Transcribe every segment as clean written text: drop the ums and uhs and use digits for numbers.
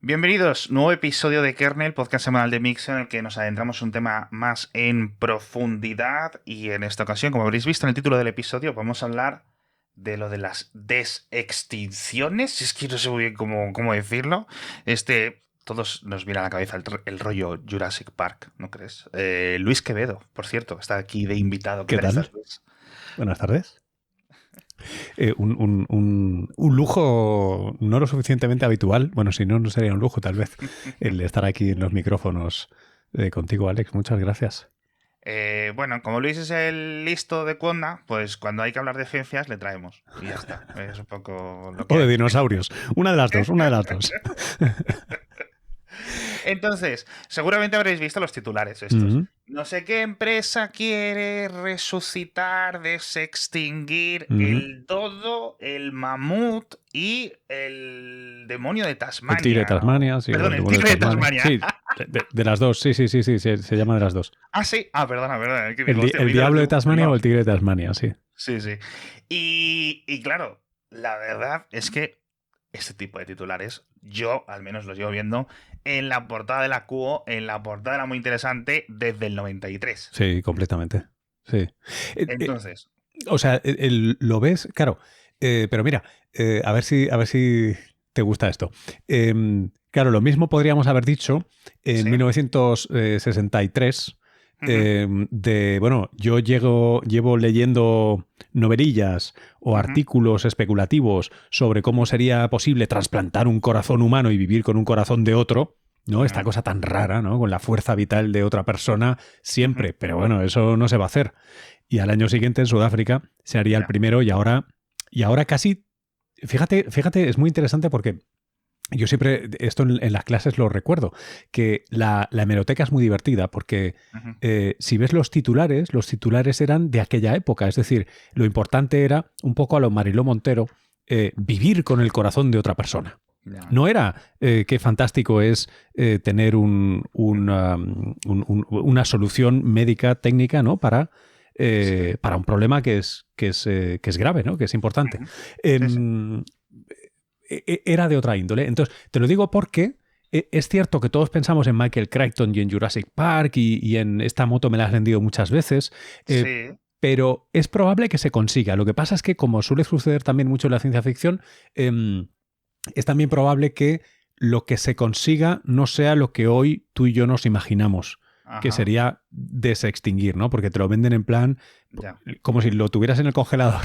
Bienvenidos, nuevo episodio de Kernel, podcast semanal de Mixer, en el que nos adentramos en un tema más en profundidad. Y en esta ocasión, como habréis visto en el título del episodio, vamos a hablar de lo de las desextinciones. Es que no sé muy bien cómo decirlo. Todos nos viene a la cabeza el rollo Jurassic Park, ¿no crees? Luis Quevedo, por cierto, está aquí de invitado. ¿Qué tal tal? estás, Luis? Buenas tardes. Un lujo no lo suficientemente habitual, bueno, si no, no sería un lujo tal vez, el estar aquí en los micrófonos contigo, Alex. Muchas gracias. Bueno, como Luis es el listo de Conda, pues cuando hay que hablar de ciencias le traemos. Y ya está. Es un poco lo que O de hay. dinosaurios. Una de las dos, una de las dos. Entonces, seguramente habréis visto los titulares estos. Ujú, No sé qué empresa quiere resucitar, desextinguir ujú. el dodo, el mamut y el demonio de El tigre de Tasmania. Tasmania, sí, o Perdón, el el demonio de tigre de Tasmania. Tasmania. Sí, de las dos, sí, se llama de las dos. Ah, sí. Ah, perdona. Que digo, hostia, El me hizo diablo de el Tasmania o el mono. tigre de Tasmania, sí. Sí. Y claro, la verdad es que este tipo de titulares, yo al menos los llevo viendo en la portada de la QO, en la portada era muy interesante desde el 93. Sí, completamente. Sí. Entonces, O sea, lo ves, claro, pero mira, a ver si te gusta esto. Claro, lo mismo podríamos haber dicho en sí. 1963 Ujú, bueno, yo llevo leyendo novelillas o ujú, artículos especulativos sobre cómo sería posible trasplantar un corazón humano y vivir con un corazón de otro, ¿no? Esta ujú, cosa tan rara, ¿no? Con la fuerza vital de otra persona ujú. siempre, pero bueno, eso no se va a hacer. Y al año siguiente en Sudáfrica se haría el Ya. primero y ahora casi, fíjate, es muy interesante porque yo siempre, esto en las clases lo recuerdo, que la hemeroteca es muy divertida porque Ujú. si ves los titulares eran de aquella época, es decir, lo importante era, un poco a lo Mariló Montero, vivir con el corazón de otra persona. Ya. No era qué fantástico es tener una solución médica técnica, ¿no? Sí. Para un problema que es grave, ¿no? Que es importante. Ujú. Sí. Em, Era de otra índole. Entonces, te lo digo porque es cierto que todos pensamos en Michael Crichton y en Jurassic Park y en esta moto me la has vendido muchas veces, Sí. pero es probable que se consiga. Lo que pasa es que, como suele suceder también mucho en la ciencia ficción, es también probable que lo que se consiga no sea lo que hoy tú y yo nos imaginamos, que Ajá. sería desextinguir, ¿no? Porque te lo venden en plan Ya. como si lo tuvieras en el congelador.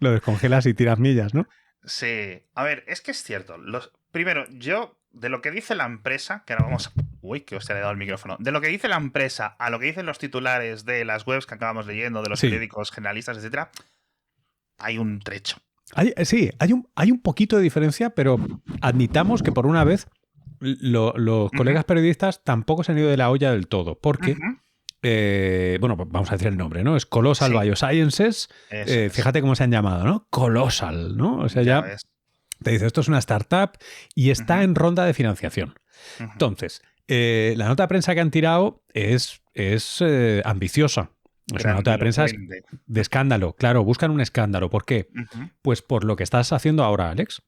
Lo descongelas y tiras millas, ¿no? Sí. A ver, es que es cierto. Primero, yo, de lo que dice la empresa, que ahora vamos a... Uy, que hostia, le he dado el micrófono. De lo que dice la empresa a lo que dicen los titulares de las webs que acabamos leyendo, de los Sí. periódicos generalistas, etcétera, hay un trecho. Sí, hay un poquito de diferencia, pero admitamos que por una vez los Ujú, colegas periodistas tampoco se han ido de la olla del todo, porque, ujú. bueno, pues vamos a decir el nombre, ¿no? Es Colossal Sí, Biosciences, eso es. fíjate cómo se han llamado, ¿no? Colossal, ¿no? O sea, Ya ya ves. te dice, esto es una startup y está Ujú, en ronda de financiación. ujú. Entonces, la nota de prensa que han tirado es ambiciosa. Es una nota de prensa Grandilocuente. de escándalo. Claro, buscan un escándalo. ¿Por qué? Ujú, Pues por lo que estás haciendo ahora, Alex.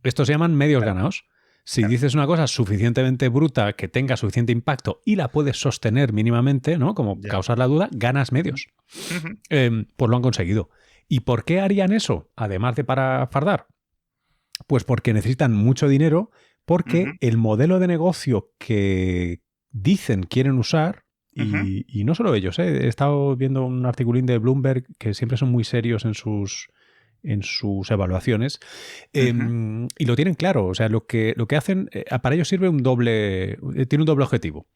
Estos se llaman medios claro, ganados. Si claro. dices una cosa suficientemente bruta que tenga suficiente impacto y la puedes sostener mínimamente, ¿no? Como Ya. causar la duda, ganas Ujú, medios. ujú. Pues lo han conseguido. ¿Y por qué harían eso? Además de para fardar. Pues porque necesitan mucho dinero, Ujú, porque el modelo de negocio que dicen quieren usar, ujú, y no solo ellos, he estado viendo un articulín de Bloomberg que siempre son muy serios en sus evaluaciones, ujú. y lo tienen claro. O sea, lo que hacen, para ellos sirve tiene un doble objetivo.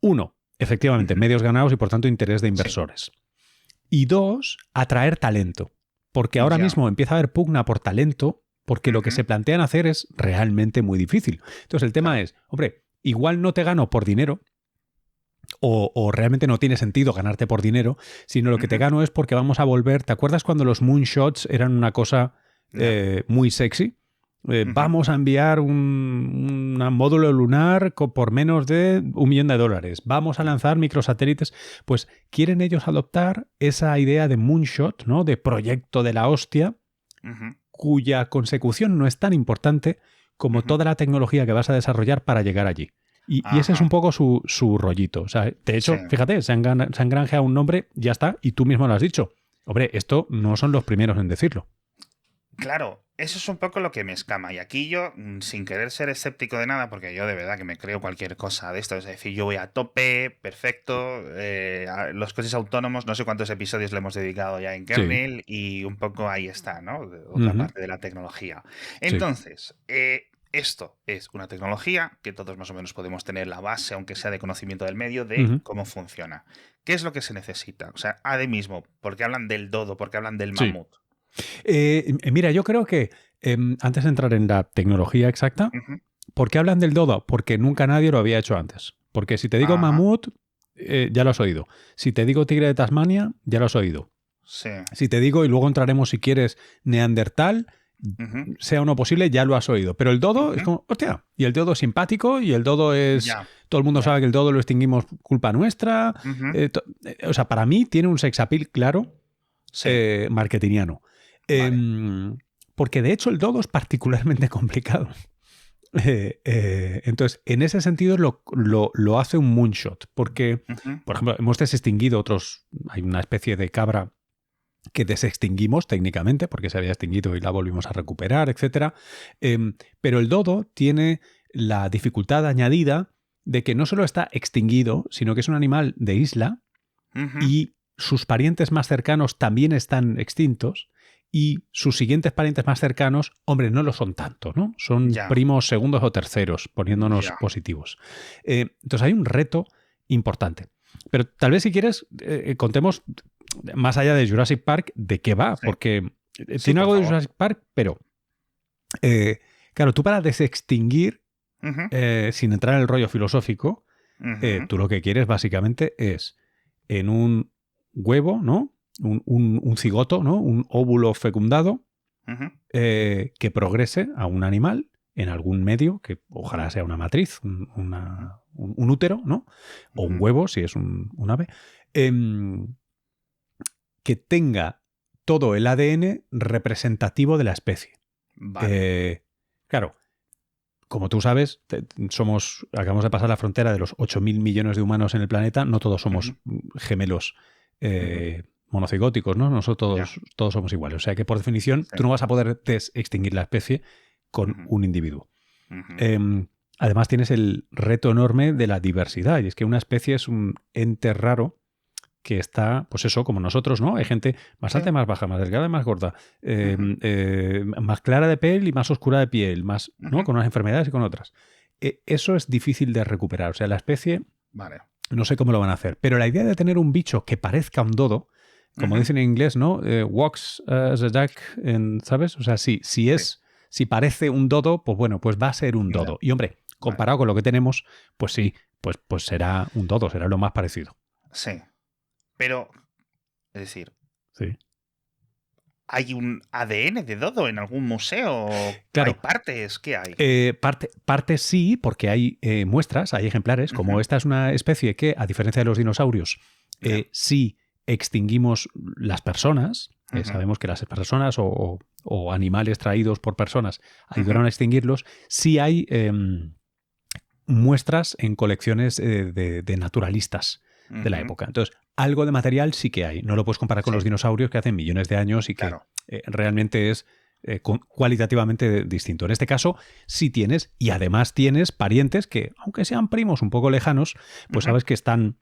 Uno, efectivamente, Ujú. medios ganados y por tanto interés de Sí, inversores. Y dos, atraer talento. Porque ahora ya. mismo empieza a haber pugna por talento, porque lo que Ujú, se plantean hacer es realmente muy difícil. Entonces el tema claro. es, hombre, igual no te gano por dinero, o realmente no tiene sentido ganarte por dinero, sino lo que te Ujú, gano es porque vamos a volver. ¿Te acuerdas cuando los moonshots eran una cosa ya. muy sexy? Ujú, Vamos a enviar un módulo lunar por menos de $1 millón. Vamos a ya. lanzar microsatélites. Pues quieren ellos adoptar esa idea de moonshot, ¿no? De proyecto de la hostia, Ujú, cuya consecución no es tan importante como toda la tecnología que vas a desarrollar para llegar allí. Y ese es un poco su rollito. O sea, de hecho, fíjate, se han granjeado un nombre, ya está, y tú mismo lo has dicho. Hombre, esto no son los primeros en decirlo. Claro, eso es un poco lo que me escama. Y aquí yo, sin querer ser escéptico de nada, porque yo de verdad que me creo cualquier cosa de esto, es decir, yo voy a tope, perfecto, los coches autónomos, no sé cuántos episodios le hemos dedicado ya en kernel, y un poco ahí está, ¿no? Otra parte de la tecnología. Entonces, esto es una tecnología que todos más o menos podemos tener la base, aunque sea de conocimiento del medio, de cómo funciona. ¿Qué es lo que se necesita? O sea, ahora mismo, ¿por qué hablan del dodo? ¿Por qué hablan del mamut? Mira, yo creo que antes de entrar en la tecnología exacta, ¿por qué hablan del dodo? Porque nunca nadie lo había hecho antes. Porque si te digo mamut, ya lo has oído. Si te digo tigre de Tasmania, ya lo has oído. Sí. Si te digo, y luego entraremos si quieres, neandertal, sea o no posible, ya lo has oído. Pero el dodo es como, hostia, y el dodo es simpático, y el dodo es... Todo el mundo sabe que el dodo lo extinguimos culpa nuestra. O sea, para mí tiene un sex appeal claro, marketingiano. Vale. Porque de hecho el dodo es particularmente complicado. Entonces, en ese sentido lo hace un moonshot. Porque, por ejemplo, hemos desextinguido otros... Hay una especie de cabra que desextinguimos técnicamente porque se había extinguido y la volvimos a recuperar, etc. Pero el dodo tiene la dificultad añadida de que no solo está extinguido, sino que es un animal de isla y sus parientes más cercanos también están extintos y sus siguientes parientes más cercanos, hombre, no lo son tanto, ¿no? Son primos, segundos o terceros, poniéndonos positivos. Entonces hay un reto importante. Pero tal vez si quieres contemos más allá de Jurassic Park de qué va, porque tiene algo de Jurassic Park, pero claro, tú para desextinguir, sin entrar en el rollo filosófico, tú lo que quieres básicamente es en un huevo, ¿no? Un cigoto, ¿no? Un óvulo fecundado que progrese a un animal en algún medio, que ojalá sea una matriz, un útero, ¿no? O un huevo, si es un ave, que tenga todo el ADN representativo de la especie. Vale. Claro, como tú sabes, acabamos de pasar la frontera de los 8.000 millones de humanos en el planeta, no todos somos gemelos monocigóticos, ¿no? Nosotros todos somos iguales. O sea que, por definición, tú no vas a poder extinguir la especie con un individuo. Además, tienes el reto enorme de la diversidad. Y es que una especie es un ente raro que está, pues eso, como nosotros, ¿no? Hay gente más alta y más baja, más delgada y más gorda, más clara de piel y más oscura de piel, más, ¿no? Con unas enfermedades y con otras. Eso es difícil de recuperar. O sea, la especie, no sé cómo lo van a hacer. Pero la idea de tener un bicho que parezca un dodo, como dicen en inglés, ¿no? Walks as a duck, ¿sabes? O sea, si parece un dodo, pues bueno, pues va a ser un dodo. Y hombre, comparado con lo que tenemos, pues sí, pues será un dodo, será lo más parecido. Sí. Pero, es decir, sí. ¿Hay un ADN de dodo en algún museo? Claro. ¿Hay partes? ¿Qué hay? Partes sí, porque hay muestras, hay ejemplares. Como esta es una especie que, a diferencia de los dinosaurios, sí extinguimos las personas. Sabemos que las personas o animales traídos por personas ayudaron a extinguirlos. Sí hay muestras en colecciones de naturalistas de la época. Entonces, algo de material sí que hay. No lo puedes comparar con los dinosaurios que hacen millones de años y que realmente es cualitativamente distinto. En este caso, sí tienes, y además tienes parientes que, aunque sean primos un poco lejanos, pues sabes que están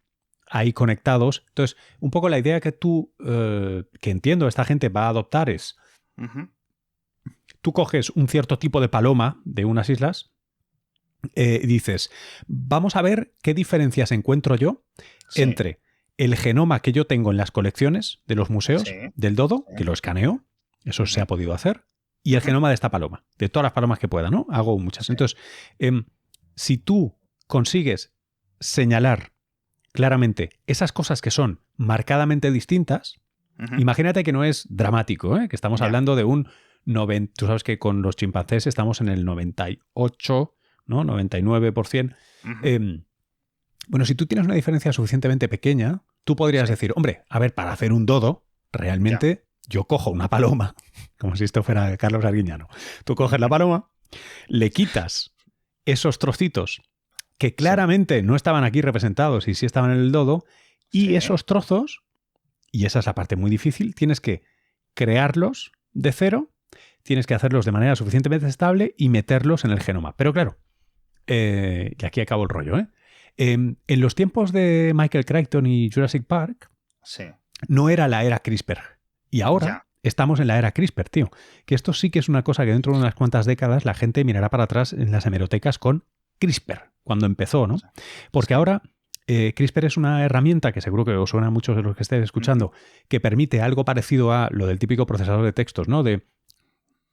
ahí conectados. Entonces, un poco la idea que que entiendo esta gente va a adoptar es, tú coges un cierto tipo de paloma de unas islas, dices, vamos a ver qué diferencias encuentro yo entre el genoma que yo tengo en las colecciones de los museos del dodo, que lo escaneo, eso se ha podido hacer, y el genoma de esta paloma, de todas las palomas que pueda, ¿no? Hago muchas. Entonces, si tú consigues señalar claramente esas cosas que son marcadamente distintas, imagínate que no es dramático, que estamos hablando de un 90%, tú sabes que con los chimpancés estamos en el 98%, ¿no? 99%. Bueno, si tú tienes una diferencia suficientemente pequeña, tú podrías decir, hombre, a ver, para hacer un dodo, realmente yo cojo una paloma, como si esto fuera Carlos Arguiñano. Tú coges la paloma le quitas esos trocitos que claramente no estaban aquí representados y sí estaban en el dodo, y esos trozos, y esa es la parte muy difícil, tienes que crearlos de cero, tienes que hacerlos de manera suficientemente estable y meterlos en el genoma. Pero claro, y aquí acabo el rollo, ¿eh? En los tiempos de Michael Crichton y Jurassic Park, no era la era CRISPR. Y ahora estamos en la era CRISPR, tío. Que esto sí que es una cosa que dentro de unas cuantas décadas la gente mirará para atrás en las hemerotecas con CRISPR, cuando empezó, ¿no? Porque ahora CRISPR es una herramienta que seguro que os suena a muchos de los que estéis escuchando, que permite algo parecido a lo del típico procesador de textos, ¿no? De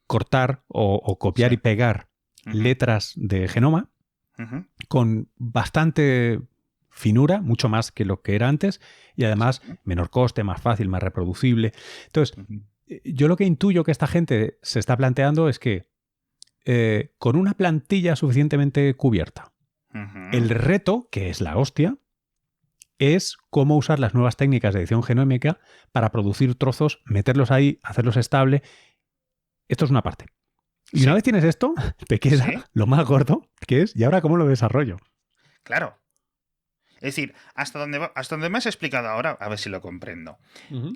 cortar o copiar y pegar letras de genoma con bastante finura, mucho más que lo que era antes, y además menor coste, más fácil, más reproducible. Entonces, yo lo que intuyo que esta gente se está planteando es que con una plantilla suficientemente cubierta, el reto, que es la hostia, es cómo usar las nuevas técnicas de edición genómica para producir trozos, meterlos ahí, hacerlos estable. Esto es una parte. Y una vez tienes esto, te queda lo más gordo, que es, ¿y ahora cómo lo desarrollo? Claro. Es decir, hasta donde me has explicado ahora, a ver si lo comprendo.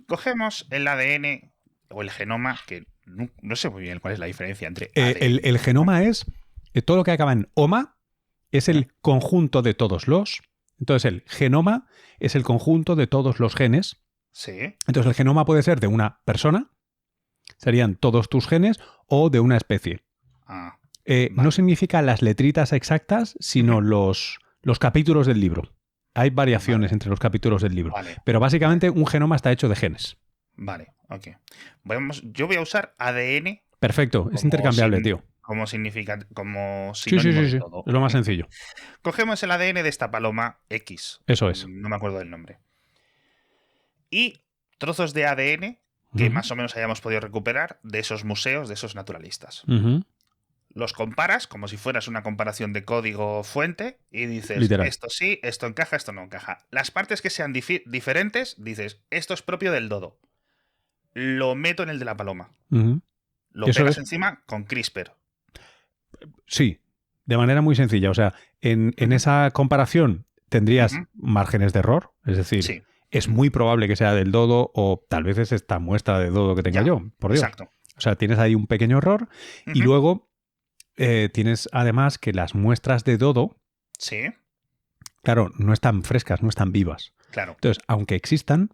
Cogemos el ADN o el genoma, que no sé muy bien cuál es la diferencia entre ADN. El genoma es todo lo que acaba en oma, es el conjunto de todos los. Entonces, el genoma es el conjunto de todos los genes. Sí. Entonces, el genoma puede ser de una persona, serían todos tus genes, o de una especie. Vale. No significa las letritas exactas, sino los capítulos del libro. Hay variaciones entre los capítulos del libro. Pero básicamente un genoma está hecho de genes. Vale, ok. Yo voy a usar ADN. Perfecto, es intercambiable, tío. Como sinónimo sí. de todo. Es lo más sencillo. Cogemos el ADN de esta paloma X. Eso es. No me acuerdo del nombre. Y trozos de ADN que más o menos hayamos podido recuperar de esos museos, de esos naturalistas. Los comparas como si fueras una comparación de código fuente y dices, literal, esto sí, esto encaja, esto no encaja. Las partes que sean diferentes, dices, esto es propio del dodo. Lo meto en el de la paloma. Lo pegas encima con CRISPR. Sí, de manera muy sencilla. O sea, en esa comparación tendrías márgenes de error, es decir, es muy probable que sea del dodo o tal vez es esta muestra de dodo que tenga yo, por Dios. Exacto. O sea, tienes ahí un pequeño error y luego tienes además que las muestras de dodo, claro, no están frescas, no están vivas. Claro. Entonces, aunque existan,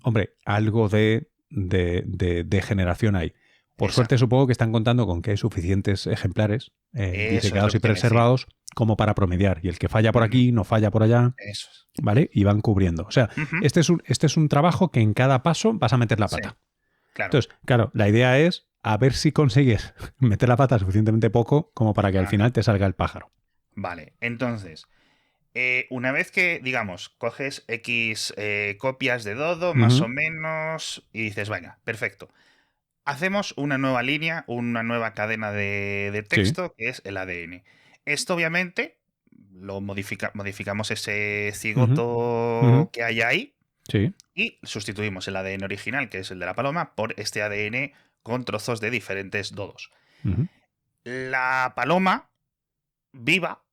hombre, algo de degeneración hay. Por suerte supongo que están contando con que hay suficientes ejemplares disecados y preservados como para promediar. Y el que falla por aquí no falla por allá. Eso es. ¿Vale? Y van cubriendo. O sea, este es un trabajo que en cada paso vas a meter la pata. Claro. Entonces, claro, la idea es a ver si consigues meter la pata suficientemente poco como para que al final te salga el pájaro. Vale, entonces, una vez que, digamos, coges X copias de dodo, más o menos, y dices, venga, perfecto. Hacemos una nueva línea, una nueva cadena de texto, que es el ADN. Esto, obviamente, lo modificamos ese cigoto que hay ahí y sustituimos el ADN original, que es el de la paloma, por este ADN con trozos de diferentes dodos. La paloma viva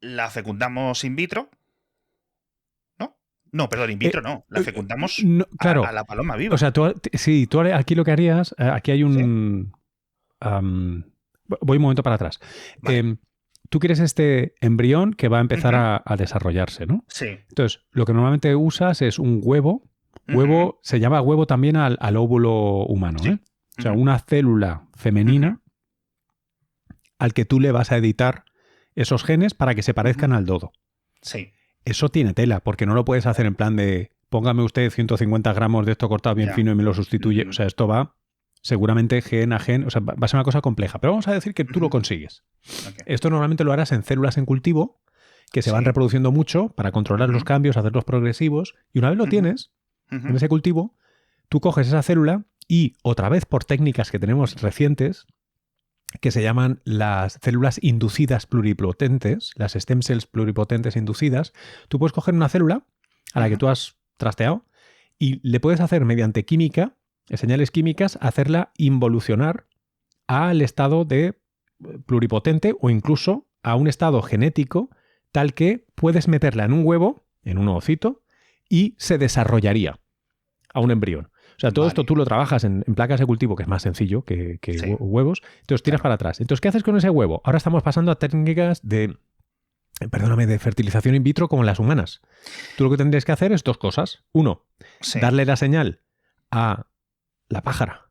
la fecundamos in vitro. No, perdón, in vitro no. La fecundamos a la paloma viva. O sea, tú aquí lo que harías, aquí hay un... voy un momento para atrás. Vale. Tú quieres este embrión que va a empezar a desarrollarse, ¿no? Sí. Entonces, lo que normalmente usas es un huevo. Huevo se llama huevo también al óvulo humano, ¿eh? O sea, una célula femenina al que tú le vas a editar esos genes para que se parezcan al dodo. Sí. Eso tiene tela, porque no lo puedes hacer en plan de póngame usted 150 gramos de esto cortado bien fino y me lo sustituye. O sea, esto va seguramente gen a gen. O sea, va a ser una cosa compleja. Pero vamos a decir que tú lo consigues. Esto normalmente lo harás en células en cultivo que se van reproduciendo mucho para controlar los cambios, hacerlos progresivos. Y una vez lo tienes en ese cultivo, tú coges esa célula y otra vez por técnicas que tenemos recientes, que se llaman las células inducidas pluripotentes, las stem cells pluripotentes inducidas, tú puedes coger una célula a la que tú has trasteado y le puedes hacer mediante química, señales químicas, hacerla involucionar al estado de pluripotente o incluso a un estado genético tal que puedes meterla en un huevo, en un ovocito, y se desarrollaría a un embrión. O sea, todo esto tú lo trabajas en placas de cultivo, que es más sencillo que huevos, entonces tiras para atrás. Entonces, ¿qué haces con ese huevo? Ahora estamos pasando a técnicas de fertilización in vitro como las humanas. Tú lo que tendrías que hacer es dos cosas. Uno, darle la señal a la pájara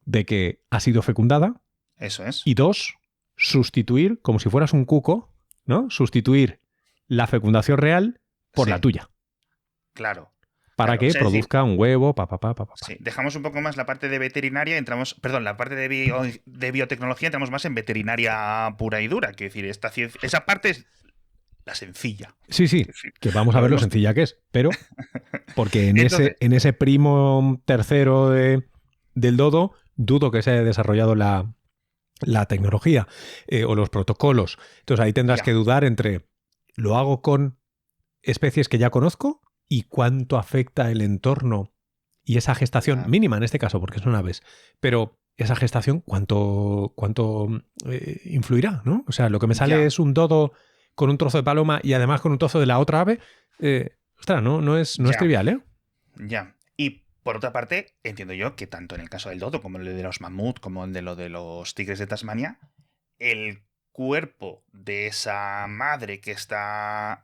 de que ha sido fecundada. Eso es. Y dos, sustituir, como si fueras un cuco, ¿no? Sustituir la fecundación real por la tuya. Claro. Para que produzca un huevo, Sí, dejamos un poco más la parte de veterinaria, la parte de biotecnología, entramos más en veterinaria pura y dura. Quiero decir, esa parte es la sencilla. Sí, que vamos a ver lo sencilla que es, pero porque en ese primo tercero del dodo, dudo que se haya desarrollado la tecnología o los protocolos. Entonces ahí tendrás que dudar entre ¿lo hago con especies que ya conozco? ¿Y cuánto afecta el entorno y esa gestación mínima en este caso, porque son aves? Pero esa gestación, ¿cuánto influirá? ¿No? O sea, lo que me sale es un dodo con un trozo de paloma y además con un trozo de la otra ave. Ostras, no es trivial, ¿eh? Ya. Y por otra parte, entiendo yo que tanto en el caso del dodo como en el de los mamut, como en lo de los tigres de Tasmania, el cuerpo de esa madre que está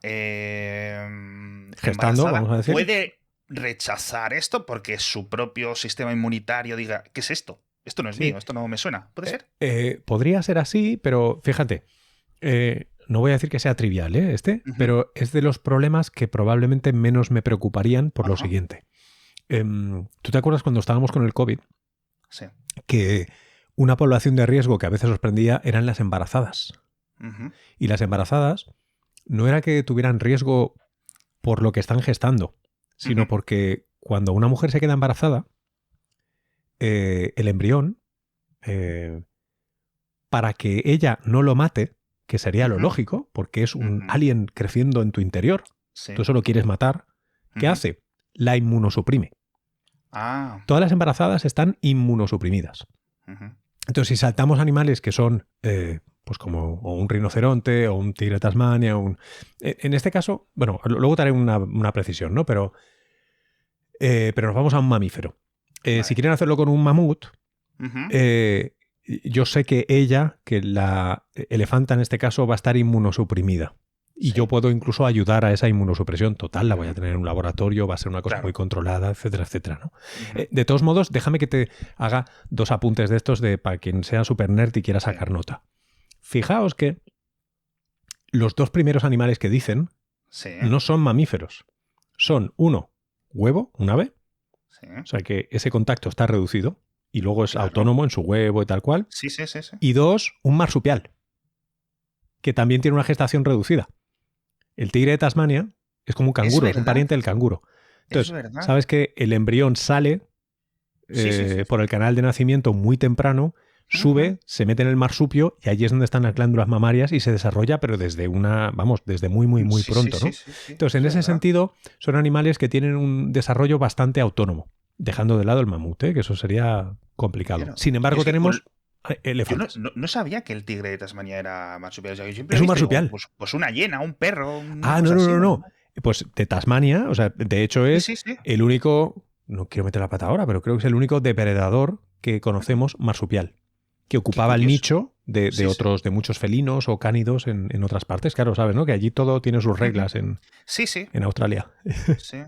gestando, vamos a decir, puede rechazar esto porque su propio sistema inmunitario diga, ¿qué es esto? Esto no es mío, esto no me suena. ¿Puede ser? Podría ser así, pero fíjate, no voy a decir que sea trivial, pero es de los problemas que probablemente menos me preocuparían por lo siguiente. ¿Tú te acuerdas cuando estábamos con el COVID? Sí. Que una población de riesgo que a veces sorprendía eran las embarazadas. Y las embarazadas no era que tuvieran riesgo por lo que están gestando, sino porque cuando una mujer se queda embarazada, el embrión, para que ella no lo mate, que sería lo lógico, porque es un alien creciendo en tu interior, tú solo quieres matar, ¿qué hace? La inmunosuprime. Todas las embarazadas están inmunosuprimidas. Entonces, si saltamos animales que son, pues como o un rinoceronte o un tigre de Tasmania, en este caso, bueno, luego te haré una precisión, ¿no? Pero nos vamos a un mamífero. Vale. Si quieren hacerlo con un mamut, yo sé que la elefanta en este caso va a estar inmunosuprimida. Y yo puedo incluso ayudar a esa inmunosupresión total, la voy a tener en un laboratorio, va a ser una cosa muy controlada, etcétera, etcétera, ¿no? De todos modos, déjame que te haga dos apuntes de estos para quien sea super nerd y quiera sacar nota. Fijaos que los dos primeros animales que dicen no son mamíferos. Son, uno, huevo, un ave, o sea que ese contacto está reducido y luego es autónomo en su huevo y tal cual. Sí. Y dos, un marsupial, que también tiene una gestación reducida. El tigre de Tasmania es como un canguro, es un pariente del canguro. Entonces, sabes que el embrión sale por el canal de nacimiento muy temprano, sube, se mete en el marsupio y allí es donde están las glándulas mamarias y se desarrolla, pero desde muy pronto, ¿no? Entonces, en ese sentido, son animales que tienen un desarrollo bastante autónomo, dejando de lado el mamut, que eso sería complicado. Claro. Sin embargo, tenemos elefantes. Yo no sabía que el tigre de Tasmania era marsupial. O sea, es un marsupial. Digo, pues una hiena, un perro. No. Pues de Tasmania, o sea, de hecho es el único, no quiero meter la pata ahora, pero creo que es el único depredador que conocemos marsupial, que ocupaba el nicho de muchos felinos o cánidos en otras partes. Claro, sabes, ¿no? Que allí todo tiene sus reglas en Australia. Sí.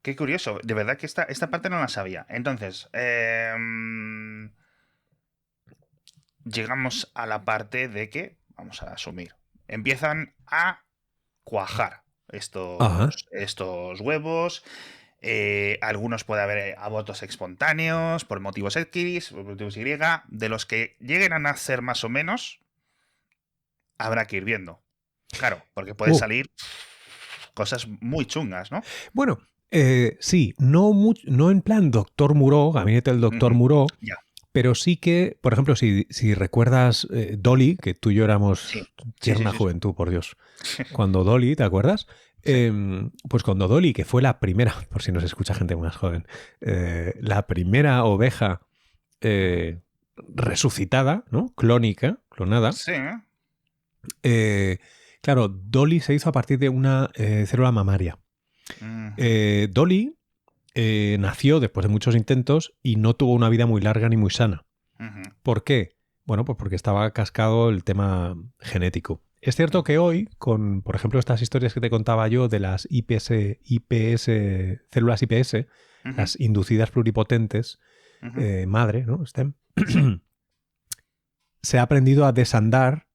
Qué curioso. De verdad que esta parte no la sabía. Entonces, llegamos a la parte de que, vamos a asumir, empiezan a cuajar estos huevos. Algunos puede haber abortos espontáneos por motivos X, por motivos Y. De los que lleguen a nacer más o menos, habrá que ir viendo. Claro, porque pueden salir cosas muy chungas, ¿no? Bueno, sí, no en plan Doctor Moreau, gabinete del Doctor Moreau, pero sí que, por ejemplo, si recuerdas Dolly, que tú y yo éramos tierna juventud, por Dios. Cuando Dolly, ¿te acuerdas? Pues cuando Dolly, que fue la primera, por si nos escucha gente más joven, la primera oveja resucitada, ¿no? Clonada. Sí. Claro, Dolly se hizo a partir de una célula mamaria. Dolly nació después de muchos intentos y no tuvo una vida muy larga ni muy sana. ¿Por qué? Bueno, pues porque estaba cascado el tema genético. Es cierto que hoy, con, por ejemplo, estas historias que te contaba yo de las células IPS, las inducidas pluripotentes, madre, ¿no? STEM, se ha aprendido a desandar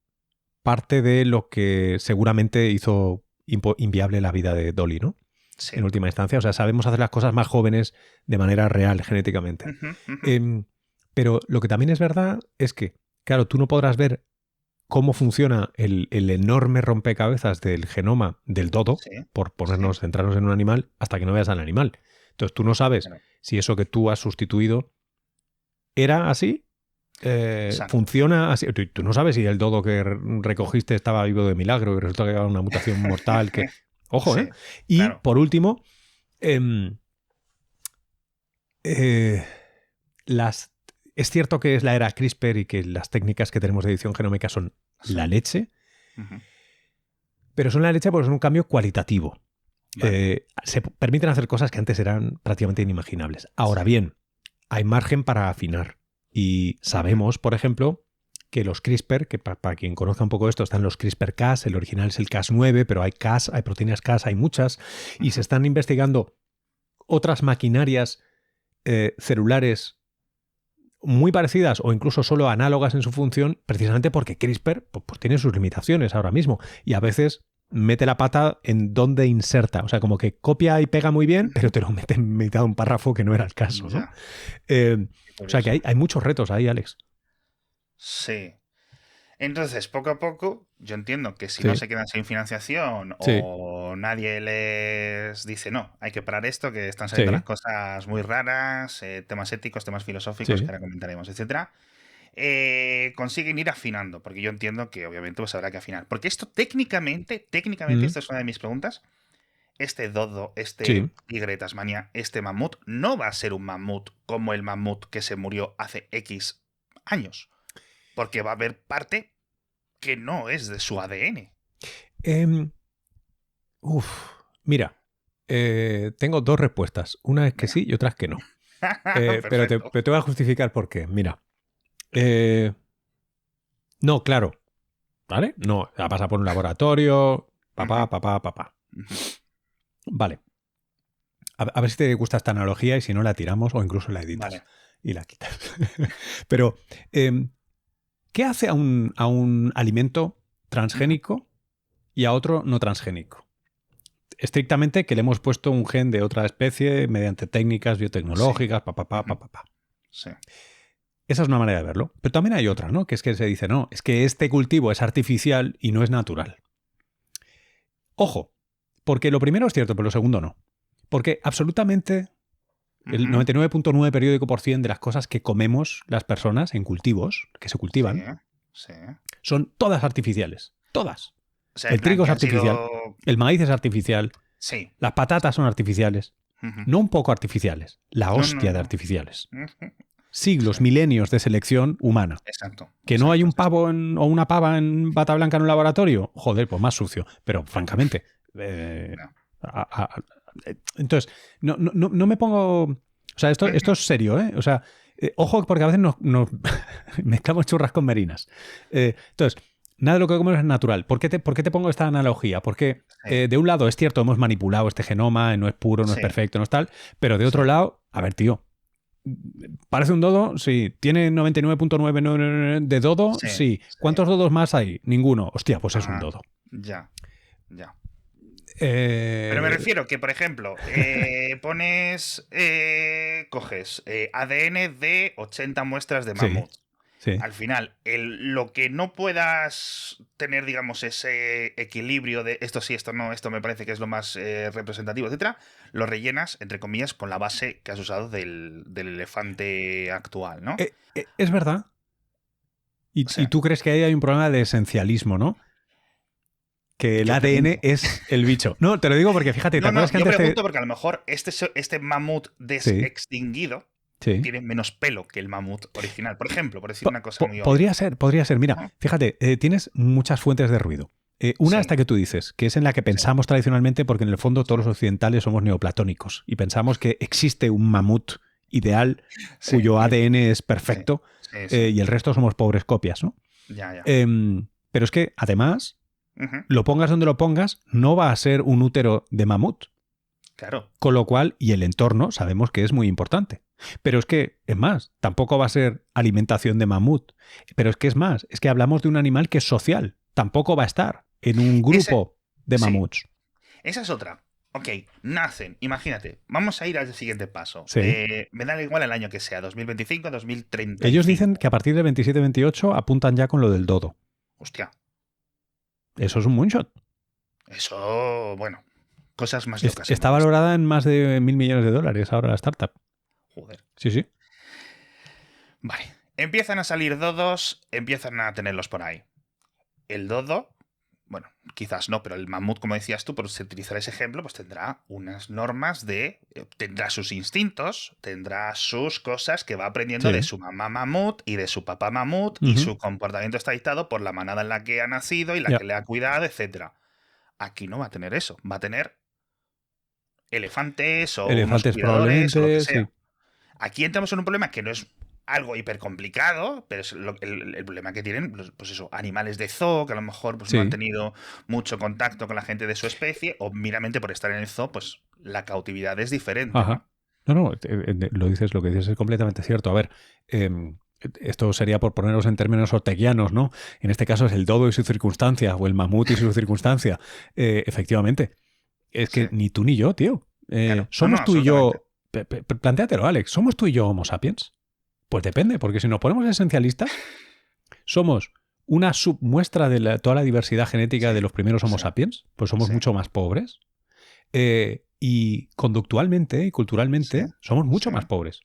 parte de lo que seguramente hizo inviable la vida de Dolly, ¿no? Sí. En última instancia. O sea, sabemos hacer las cosas más jóvenes de manera real, genéticamente. Pero lo que también es verdad es que, claro, tú no podrás ver cómo funciona el enorme rompecabezas del genoma del dodo, por centrarnos en un animal, hasta que no veas al animal. Entonces tú no sabes si eso que tú has sustituido era así, funciona así. Tú no sabes si el dodo que recogiste estaba vivo de milagro y resulta que era una mutación mortal que... Ojo, ¿eh? Y, por último, es cierto que es la era CRISPR y que las técnicas que tenemos de edición genómica son la leche, pero son la leche porque son un cambio cualitativo. Se permiten hacer cosas que antes eran prácticamente inimaginables. Ahora bien, hay margen para afinar. Y sabemos, por ejemplo, que los CRISPR, que para quien conozca un poco esto, están los CRISPR-Cas, el original es el Cas9, pero hay Cas, hay proteínas Cas, hay muchas, y se están investigando otras maquinarias celulares muy parecidas o incluso solo análogas en su función, precisamente porque CRISPR pues tiene sus limitaciones ahora mismo y a veces mete la pata en donde inserta. O sea, como que copia y pega muy bien, pero te lo mete en mitad de un párrafo que no era el caso, ¿no? O sea, que hay muchos retos ahí, Alex. Sí. Entonces, poco a poco, yo entiendo que si no se quedan sin financiación o nadie les dice no, hay que parar esto, que están saliendo las cosas muy raras, temas éticos, temas filosóficos que ahora comentaremos, etcétera, consiguen ir afinando, porque yo entiendo que obviamente pues habrá que afinar. Porque esto técnicamente, esta es una de mis preguntas, este dodo, tigre de Tasmania, este mamut, no va a ser un mamut como el mamut que se murió hace X años. Porque va a haber parte que no es de su ADN. Mira, tengo dos respuestas. Una es que sí y otra es que no. Pero te voy a justificar por qué. Mira. No, claro. ¿Vale? No, la pasa por un laboratorio. Papá. Vale. A ver si te gusta esta analogía y si no la tiramos o incluso la editas y la quitas. Pero... ¿qué hace a un alimento transgénico y a otro no transgénico? Estrictamente que le hemos puesto un gen de otra especie mediante técnicas biotecnológicas, Sí. Esa es una manera de verlo. Pero también hay otra, ¿no? Que es que se dice, no, es que este cultivo es artificial y no es natural. Ojo, porque lo primero es cierto, pero lo segundo no. Porque absolutamente... El 99.9 periódico por cien de las cosas que comemos las personas en cultivos, que se cultivan, son todas artificiales. Todas. O sea, el trigo es artificial, el maíz es artificial, las patatas son artificiales. No un poco artificiales, la hostia de artificiales. Siglos, milenios de selección humana. Exacto. Que no hay un pavo o una pava en bata blanca en un laboratorio. Joder, pues más sucio. Pero francamente... Entonces, no me pongo... O sea, esto es serio, ¿eh? O sea, ojo, porque a veces nos mezclamos churras con merinas. Entonces, nada de lo que comemos es natural. ¿Por qué te pongo esta analogía? Porque de un lado es cierto, hemos manipulado este genoma, no es puro, no es perfecto, no es tal, pero de otro lado, a ver, tío, ¿parece un dodo? Sí. ¿Tiene 99.999 de dodo? Sí. ¿Cuántos dodos más hay? Ninguno. Hostia, pues es un dodo. Ya. Pero me refiero que, por ejemplo, coges ADN de 80 muestras de mamut. Sí. Al final, lo que no puedas tener, digamos, ese equilibrio de esto sí, esto no, esto me parece que es lo más representativo, etcétera, lo rellenas, entre comillas, con la base que has usado del elefante actual, ¿no? Es verdad. Y tú crees que ahí hay un problema de esencialismo, ¿no? Que el ADN es el bicho. No, te lo digo porque fíjate, ¿te acuerdas que yo antes pregunto porque a lo mejor este mamut desextinguido Sí. tienen menos pelo que el mamut original. Por ejemplo, por decir una cosa muy obvia. Podría ser. Mira, ¿No? fíjate, tienes muchas fuentes de ruido. Una Sí, esta que tú dices, que es en la que pensamos tradicionalmente, porque en el fondo todos los occidentales somos neoplatónicos y pensamos que existe un mamut ideal sí, cuyo muy ADN es sí, perfecto sí. y el resto somos pobres copias, ¿no? Ya. Pero es que, además, Ujú, lo pongas donde lo pongas, no va a ser un útero de mamut. claro. Con lo cual, y el entorno sabemos que es muy importante. Pero es que, es más, tampoco va a ser alimentación de mamut. Pero es que es más, es que hablamos de un animal que es social. Tampoco va a estar en un Ese, grupo de sí, mamuts. esa es otra. Ok, nacen, imagínate, vamos a ir al siguiente paso. Sí. Me da igual el año que sea, 2025, Ellos dicen 2035. que a partir de 27-28 apuntan ya con lo del dodo. Hostia, Eso es un moonshot. eso, bueno, cosas más locas Está hemos visto. valorada en más de 1.000 millones de dólares ahora la startup. Joder. Sí, sí. Vale, empiezan a salir dodos, empiezan a tenerlos por ahí. El dodo, bueno, quizás no, pero el mamut, como decías tú, por utilizar ese ejemplo, pues tendrá unas normas tendrá sus instintos, tendrá sus cosas que va aprendiendo de Sí. su mamá mamut y de su papá mamut, y Ujú. su comportamiento está dictado por la manada en la que ha nacido y la Ya. que le ha cuidado, etcétera. Aquí no va a tener eso, va a tener elefantes o unos Elefantes cuidadores o lo que probablemente, sí. sea. Aquí entramos en un problema que no es algo hiper complicado, pero es el problema que tienen, pues eso, animales de zoo, que a lo mejor pues, no han Sí. tenido mucho contacto con la gente de su especie, o meramente por estar en el zoo, pues la cautividad es diferente, Ajá. ¿no? No, lo que dices es completamente cierto. A ver, esto sería por ponernos en términos orteguianos, ¿no? En este caso es el dodo y su circunstancia, o el mamut y su circunstancia. Efectivamente, es Sí, que ni tú ni yo, tío. claro. No, ¿Somos tú y absolutamente. yo? Plantéatelo, Alex. ¿Somos tú y yo Homo sapiens? Pues depende, porque si nos ponemos esencialistas, somos una submuestra de toda la diversidad genética Sí, de los primeros Homo sí, sapiens, pues somos sí, mucho más pobres. Y conductualmente y sí, culturalmente somos mucho sí. más pobres.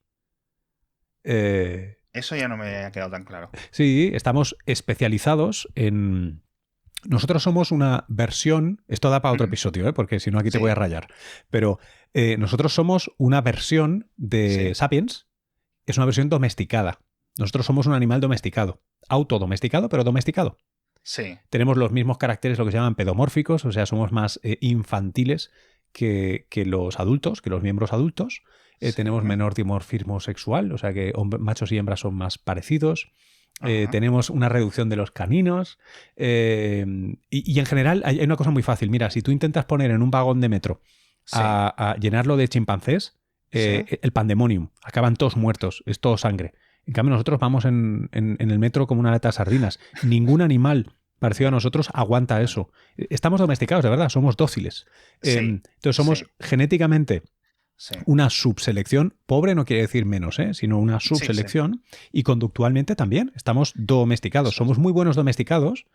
Eh, Eso ya no me ha quedado tan claro. sí, estamos especializados en... Nosotros somos una versión, esto da para otro Ujú. episodio, porque si no aquí te voy Sí, a rayar, pero nosotros somos una versión de sí, Sapiens, es una versión domesticada. Nosotros somos un animal domesticado, autodomesticado, pero domesticado. sí. Tenemos los mismos caracteres, lo que se llaman pedomórficos, o sea, somos más infantiles que los adultos, que los miembros adultos. Sí. Tenemos menor dimorfismo sexual, o sea que machos y hembras son más parecidos. Ajá. Tenemos una reducción de los caninos. Y en general hay una cosa muy fácil. Mira, si tú intentas poner en un vagón de metro Sí, a llenarlo de chimpancés, sí, el pandemonium, acaban todos muertos, es todo sangre. En cambio, nosotros vamos en el metro como una lata de sardinas. Ningún animal parecido a nosotros aguanta eso. Estamos domesticados, de verdad, somos dóciles. sí, Entonces sí, somos genéticamente sí. una subselección, pobre no quiere decir menos, sino una Sí, sí. subselección, y conductualmente también estamos domesticados. Eso es. Somos muy buenos domesticados,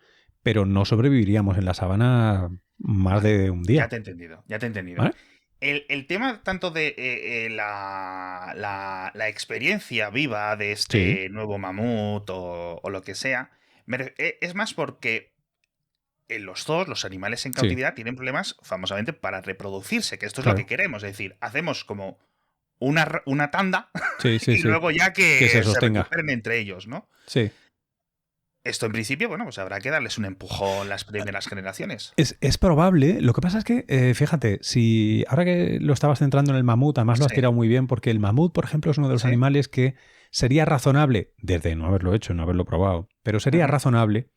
pero no sobreviviríamos en la sabana más Vale, de un ya día. te he entendido, ya te he entendido. ¿Vale? El tema tanto de la experiencia viva de Sí, este nuevo mamut o lo que sea, es más porque en los zoos, los animales en sí, cautividad tienen problemas famosamente para reproducirse, que esto es lo que claro. queremos, es decir, hacemos como una tanda Sí, sí, y sí. luego ya Que se que se sostenga. recuperen entre ellos, ¿no? Sí. Esto en principio, bueno, pues habrá que darles un empujón las primeras generaciones. Es probable. Lo que pasa es que, fíjate, si ahora que lo estabas centrando en el mamut, además lo has Sí, tirado muy bien, porque el mamut, por ejemplo, es uno de los sí. animales que sería razonable, desde no haberlo hecho, no haberlo probado, pero sería Ujú, razonable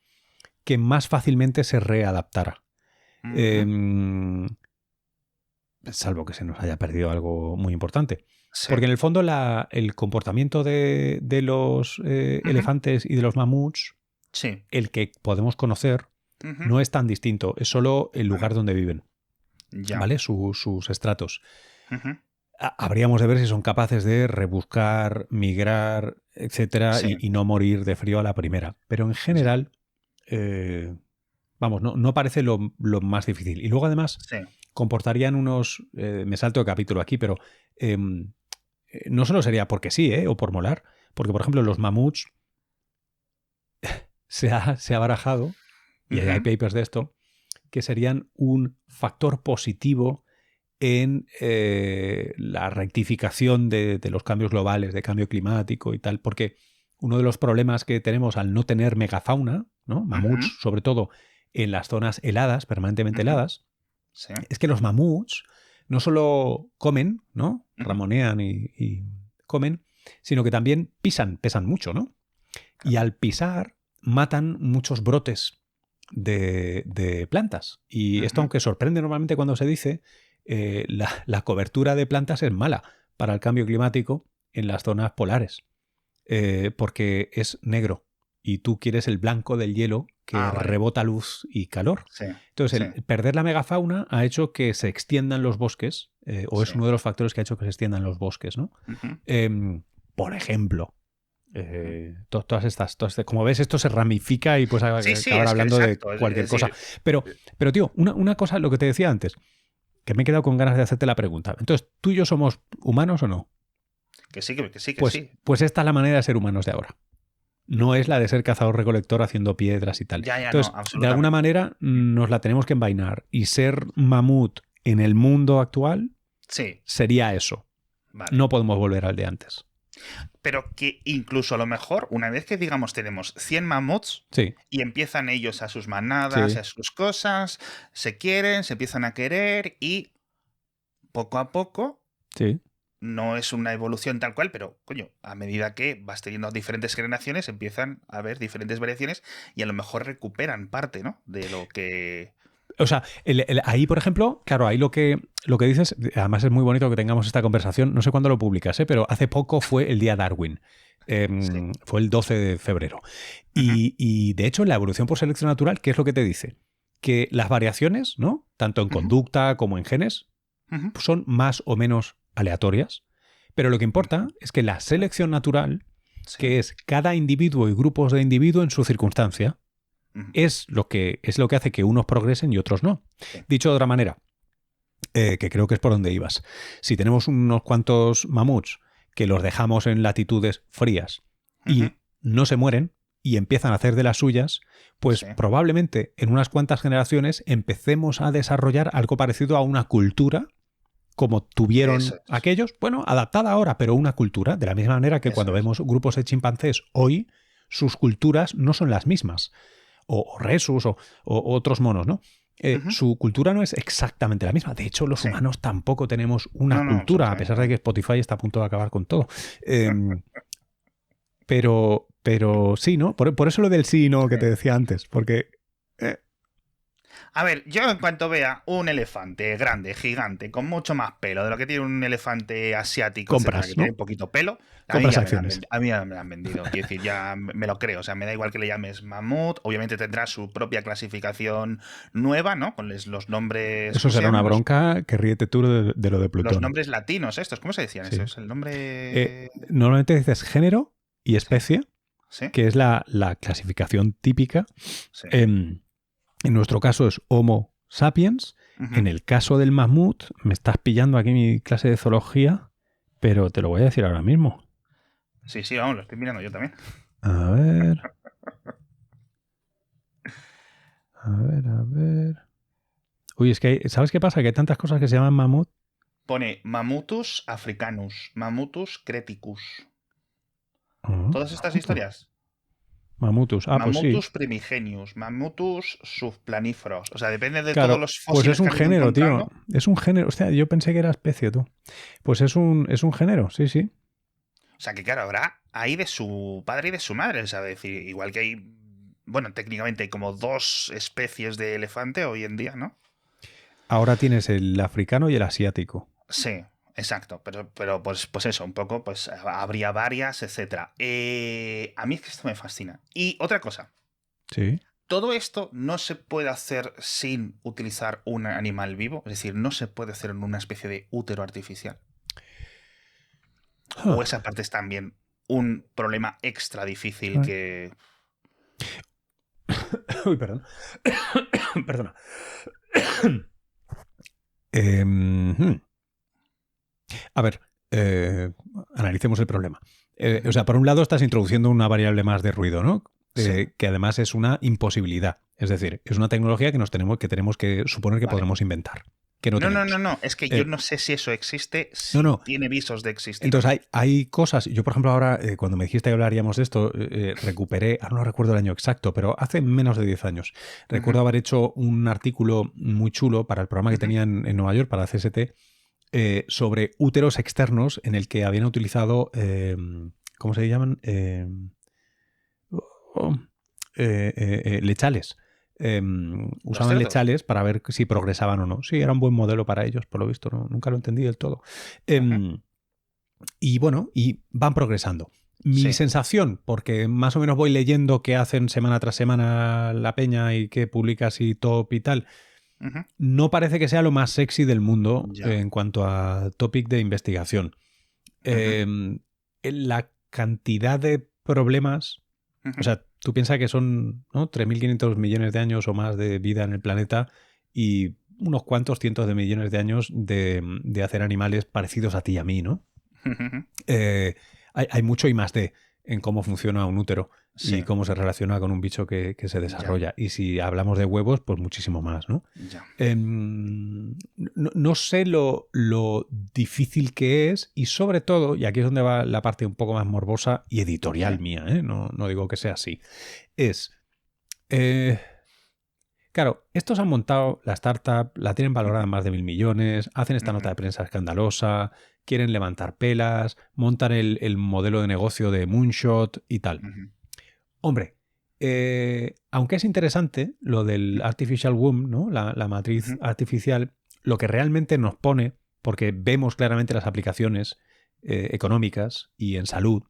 que más fácilmente se readaptara. ujú, Em, Salvo que se nos haya perdido algo muy importante. sí. Porque en el fondo el comportamiento de los Ujú, elefantes y de los mamuts, sí. el que podemos conocer, Ujú, no es tan distinto, es solo el vale. lugar donde viven, Ya. ¿vale? Sus estratos. Ujú, Habríamos de ver si son capaces de rebuscar, migrar, etcétera, sí, y no morir de frío a la primera. Pero en ya. general, vamos, no parece lo más difícil. Y luego además Sí. comportarían unos, me salto de capítulo aquí, pero em, no solo sería porque sí, o por molar, porque por ejemplo los mamuts se ha barajado, y hay Ujú, papers de esto, que serían un factor positivo en la rectificación de los cambios globales, de cambio climático y tal, porque uno de los problemas que tenemos al no tener megafauna, ¿no? Mamuts, sobre todo en las zonas heladas, permanentemente heladas, Sí. es que los mamuts no solo comen, ¿no? Ramonean y comen, sino que también pesan mucho, ¿no? Y al pisar matan muchos brotes de plantas. Y esto, aunque sorprende normalmente cuando se dice, la cobertura de plantas es mala para el cambio climático en las zonas polares, porque es negro y tú quieres el blanco del hielo que rebota luz y calor. Sí, Entonces, el perder la megafauna ha hecho que se extiendan los bosques, o es uno de los factores que ha hecho que se extiendan los bosques, ¿no? Por ejemplo, todas estas, como ves, esto se ramifica y pues acabar hablando de cualquier cosa. Pero tío, una cosa, lo que te decía antes, que me he quedado con ganas de hacerte la pregunta. Entonces, ¿tú y yo somos humanos o no? Que sí. Pues esta es la manera de ser humanos de ahora. No es la de ser cazador-recolector haciendo piedras y tal. Entonces, de alguna manera nos la tenemos que envainar. Y ser mamut en el mundo actual sería eso. Vale. No podemos volver al de antes. Pero que incluso a lo mejor, una vez que digamos tenemos 100 mamuts y empiezan ellos a sus manadas, a sus cosas, se quieren, se empiezan a querer y poco a poco... No es una evolución tal cual, pero, coño, a medida que vas teniendo diferentes generaciones, empiezan a haber diferentes variaciones y a lo mejor recuperan parte, ¿no? De lo que... O sea, ahí, por ejemplo, claro, ahí lo que dices, además es muy bonito que tengamos esta conversación, no sé cuándo lo publicas, pero hace poco fue el día Darwin. Fue el 12 de febrero. Y de hecho, la evolución por selección natural, ¿qué es lo que te dice? Que las variaciones, ¿no? Tanto en conducta como en genes, son más o menos aleatorias, pero lo que importa es que la selección natural, que es cada individuo y grupos de individuos en su circunstancia, es lo que hace que unos progresen y otros no. Dicho de otra manera, que creo que es por donde ibas, si tenemos unos cuantos mamuts que los dejamos en latitudes frías y no se mueren y empiezan a hacer de las suyas, pues probablemente en unas cuantas generaciones empecemos a desarrollar algo parecido a una cultura como tuvieron aquellos, bueno, adaptada ahora, pero una cultura, de la misma manera que cuando vemos grupos de chimpancés hoy, sus culturas no son las mismas, o rhesus, o otros monos, ¿no? Su cultura no es exactamente la misma. De hecho, los humanos tampoco tenemos una cultura, a pesar de que Spotify está a punto de acabar con todo. Pero sí, ¿no? Por eso lo del sí y no que te decía antes, porque... A ver, yo en cuanto vea un elefante grande, gigante, con mucho más pelo de lo que tiene un elefante asiático, compras, etcétera, que ¿no? tiene poquito pelo, compras acciones. A mí ya me la han vendido. Quiero decir, ya me lo creo. O sea, me da igual que le llames mamut. Obviamente tendrá su propia clasificación nueva, ¿no? Con los nombres... Eso será una bronca que ríete tú de lo de Plutón. Los nombres latinos estos, ¿cómo se decían? Eso es el nombre... Normalmente dices género y especie, que es la clasificación típica. En nuestro caso es Homo sapiens. En el caso del mamut, me estás pillando aquí mi clase de zoología, pero te lo voy a decir ahora mismo. Sí, vamos, lo estoy mirando yo también. A ver. Uy, es que, ¿sabes qué pasa? Que hay tantas cosas que se llaman mamut. Pone Mamutus africanus, Mamutus creticus. Todas estas historias. Mamutus, Mamutus pues sí. primigenius, Mamutus subplaníferos. O sea, depende de claro, todos los fósiles. Pues es un que género, tío. Es un género. Hostia, yo pensé que era especie, tú. Pues es un género, sí. O sea, que claro, habrá ahí de su padre y de su madre. Es decir, igual que hay. Bueno, técnicamente hay como 2 especies de elefante hoy en día, ¿no? Ahora tienes el africano y el asiático. Sí. Exacto, pero pues eso, un poco, pues habría varias, etcétera. A mí es que esto me fascina. Y otra cosa. Sí. Todo esto no se puede hacer sin utilizar un animal vivo, es decir, no se puede hacer en una especie de útero artificial. O esa parte es también un problema extra difícil que... Uy, perdón. Perdona. A ver, analicemos el problema. O sea, por un lado estás introduciendo una variable más de ruido, ¿no? Que además es una imposibilidad. Es decir, es una tecnología que tenemos que suponer que podremos inventar. que no No, tenemos. no. Es que yo no sé si eso existe, si No. tiene visos de existir. Entonces hay cosas. Yo, por ejemplo, ahora, cuando me dijiste que hablaríamos de esto, recuperé, ahora no recuerdo el año exacto, pero hace menos de 10 años. Recuerdo haber hecho un artículo muy chulo para el programa que tenían en Nueva York, para CST, sobre úteros externos en el que habían utilizado, ¿cómo se llaman? Lechales. Usaban lechales para ver si progresaban o no. Sí, era un buen modelo para ellos, por lo visto. Nunca lo entendí del todo. Y bueno, y van progresando. Mi sensación, porque más o menos voy leyendo qué hacen semana tras semana la peña y qué publica así top y tal, no parece que sea lo más sexy del mundo en cuanto a topic de investigación. La cantidad de problemas, o sea, tú piensas que son, ¿no?, 3.500 millones de años o más de vida en el planeta y unos cuantos cientos de millones de años de hacer animales parecidos a ti y a mí, ¿no? Hay mucho I+D en cómo funciona un útero y cómo se relaciona con un bicho que se desarrolla. Y si hablamos de huevos, pues muchísimo más, ¿no? No sé lo difícil que es y sobre todo, y aquí es donde va la parte un poco más morbosa y editorial mía, no digo que sea así, es... claro, estos han montado la startup, la tienen valorada en más de 1.000 millones, hacen esta nota de prensa escandalosa, quieren levantar pelas, montan el modelo de negocio de Moonshot y tal. Hombre, aunque es interesante lo del artificial womb, ¿no?, la matriz artificial, lo que realmente nos pone, porque vemos claramente las aplicaciones económicas y en salud,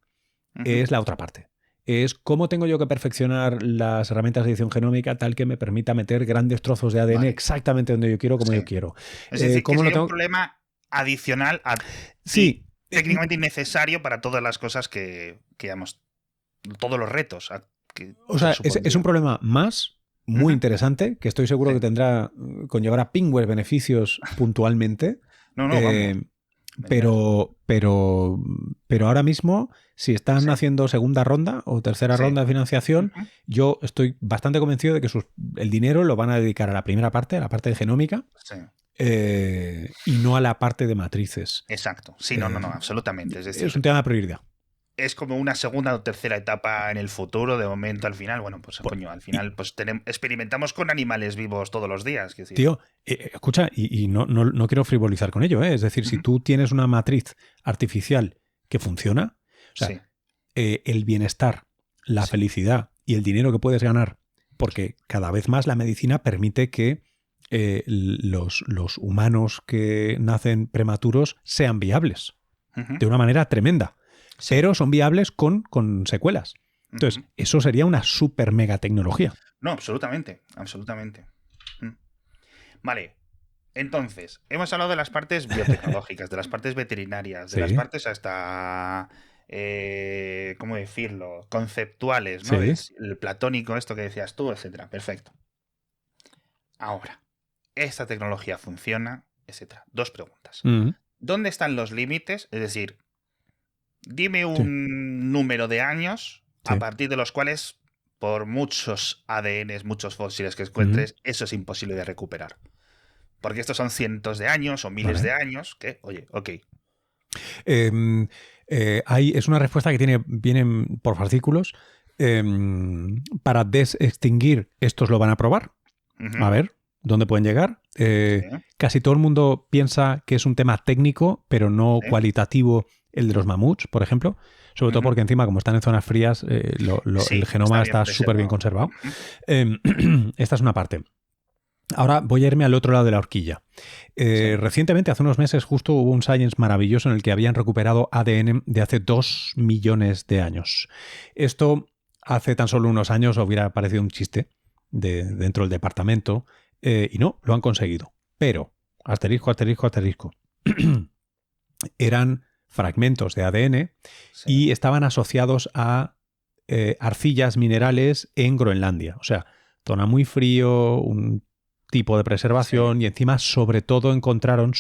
es la otra parte. Es cómo tengo yo que perfeccionar las herramientas de edición genómica tal que me permita meter grandes trozos de ADN exactamente donde yo quiero, como yo quiero. Es decir, que sería un problema adicional técnicamente innecesario para todas las cosas que hemos... todos los retos. O sea, es un problema más muy interesante que estoy seguro que conllevará pingües beneficios puntualmente. Vamos. Pero ahora mismo, si están haciendo segunda ronda o tercera ronda de financiación, yo estoy bastante convencido de que el dinero lo van a dedicar a la primera parte, a la parte de genómica, y no a la parte de matrices. Exacto. Sí, no, absolutamente. Es decir, es un tema de prioridad. Es como una segunda o tercera etapa en el futuro. De momento, al final, bueno, pues coño, al final pues experimentamos con animales vivos todos los días. Decir. Tío, escucha, y no quiero frivolizar con ello, ¿eh? Es decir, si tú tienes una matriz artificial que funciona, o sea, el bienestar, la felicidad y el dinero que puedes ganar, porque cada vez más la medicina permite que los humanos que nacen prematuros sean viables de una manera tremenda. Pero son viables con secuelas. Entonces, eso sería una super mega tecnología. No, absolutamente. Vale. Entonces, hemos hablado de las partes biotecnológicas, de las partes veterinarias, de las partes hasta... ¿cómo decirlo? Conceptuales, ¿no? El platónico, esto que decías tú, etcétera. Perfecto. Ahora, esta tecnología funciona, etcétera. 2 preguntas. ¿Dónde están los límites? Es decir... Dime un número de años a partir de los cuales, por muchos ADNs, muchos fósiles que encuentres, eso es imposible de recuperar. Porque estos son cientos de años o miles de años que, oye, ok. Es una respuesta que vienen por fascículos. Para desextinguir, estos lo van a probar. A ver dónde pueden llegar. Casi todo el mundo piensa que es un tema técnico, pero no cualitativo. El de los mamuts, por ejemplo, sobre todo porque encima, como están en zonas frías, el genoma está súper bien conservado. Esta es una parte. Ahora voy a irme al otro lado de la horquilla. Recientemente, hace unos meses, justo hubo un Science maravilloso en el que habían recuperado ADN de hace 2 millones de años. Esto hace tan solo unos años hubiera parecido un chiste dentro del departamento, y no, lo han conseguido. Pero, asterisco, eran fragmentos de ADN y estaban asociados a arcillas minerales en Groenlandia. O sea, zona muy frío, un tipo de preservación y encima sobre todo encontraron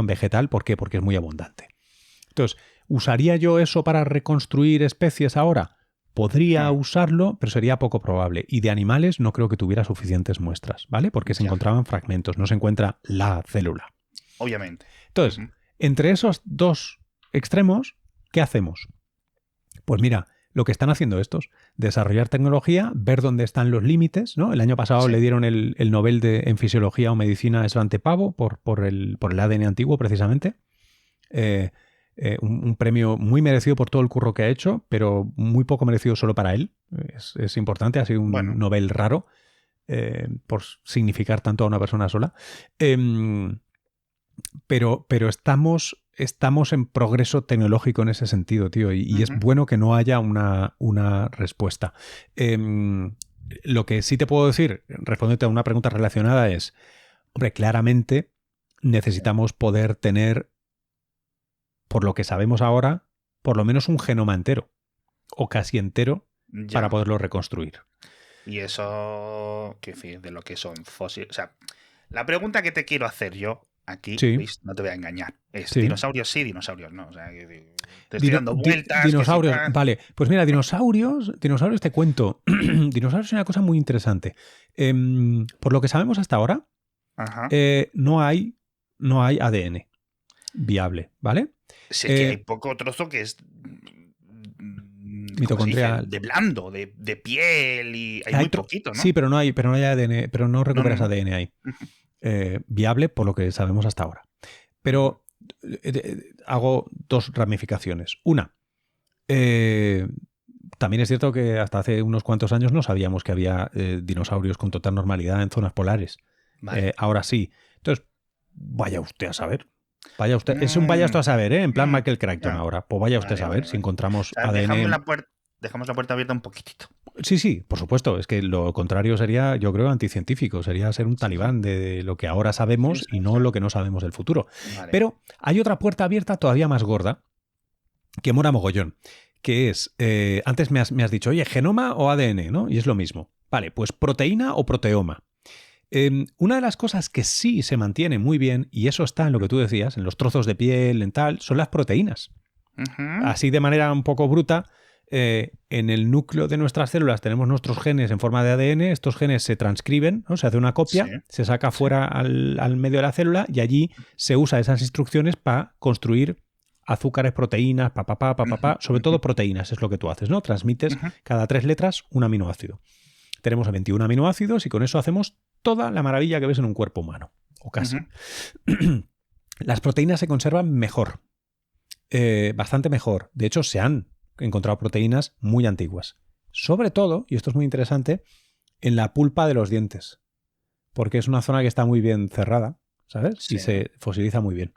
vegetal. ¿Por qué? Porque es muy abundante. Entonces, ¿usaría yo eso para reconstruir especies ahora? podría usarlo, pero sería poco probable. Y de animales no creo que tuviera suficientes muestras, ¿vale? Porque se encontraban fragmentos, no se encuentra la célula. Obviamente. Entonces, entre esos dos extremos, ¿qué hacemos? Pues mira, lo que están haciendo estos, desarrollar tecnología, ver dónde están los límites, ¿no? El año pasado le dieron el Nobel en Fisiología o Medicina a Svante Pavo por el ADN antiguo, precisamente. Un premio muy merecido por todo el curro que ha hecho, pero muy poco merecido solo para él. Es importante, ha sido un Nobel raro por significar tanto a una persona sola. Pero estamos en progreso tecnológico en ese sentido, tío, y es bueno que no haya una respuesta. Lo que sí te puedo decir, respondiéndote a una pregunta relacionada, es, hombre, claramente necesitamos poder tener, por lo que sabemos ahora, por lo menos un genoma entero, o casi entero, para poderlo reconstruir. Y eso, ¿qué decir? De lo que son fósiles. O sea, la pregunta que te quiero hacer yo aquí, Luis, no te voy a engañar, es dinosaurios sí, dinosaurios no. O sea, te estoy dando vueltas. Dinosaurios, vale. Pues mira, dinosaurios te cuento. Dinosaurios es una cosa muy interesante. Por lo que sabemos hasta ahora, no hay ADN viable, ¿vale? Sé que hay poco trozo que es mitocondrial, de blando, de piel, y hay muy poquito, ¿no? Sí, pero no hay ADN, pero no recuperas ADN ahí. Viable por lo que sabemos hasta ahora. Pero hago dos ramificaciones. Una, también es cierto que hasta hace unos cuantos años no sabíamos que había dinosaurios con total normalidad en zonas polares. Vale. Ahora sí. Entonces, vaya usted a saber. Vaya usted, es un vaya usted a saber, ¿eh? En plan Michael Crichton ahora. Pues vaya usted a saber si encontramos ADN. Dejamos la puerta abierta un poquitito. Sí, por supuesto. Es que lo contrario sería, yo creo, anticientífico. Sería ser un talibán de lo que ahora sabemos y no lo que no sabemos del futuro. Vale. Pero hay otra puerta abierta todavía más gorda que mola mogollón. Que es, antes me has dicho, oye, genoma o ADN, ¿no? Y es lo mismo. Vale, pues proteína o proteoma. Una de las cosas que sí se mantiene muy bien, y eso está en lo que tú decías, en los trozos de piel, en tal, son las proteínas. Así de manera un poco bruta, en el núcleo de nuestras células tenemos nuestros genes en forma de ADN, estos genes se transcriben, ¿no? Se hace una copia, se saca fuera al medio de la célula y allí se usa esas instrucciones para construir azúcares, proteínas, sobre todo proteínas, es lo que tú haces, ¿no? Transmites cada 3 letras un aminoácido. Tenemos 21 aminoácidos y con eso hacemos toda la maravilla que ves en un cuerpo humano, o casi. Las proteínas se conservan mejor, bastante mejor. De hecho, se han encontrado proteínas muy antiguas. Sobre todo, y esto es muy interesante, en la pulpa de los dientes, porque es una zona que está muy bien cerrada, ¿sabes? Sí. Y se fosiliza muy bien.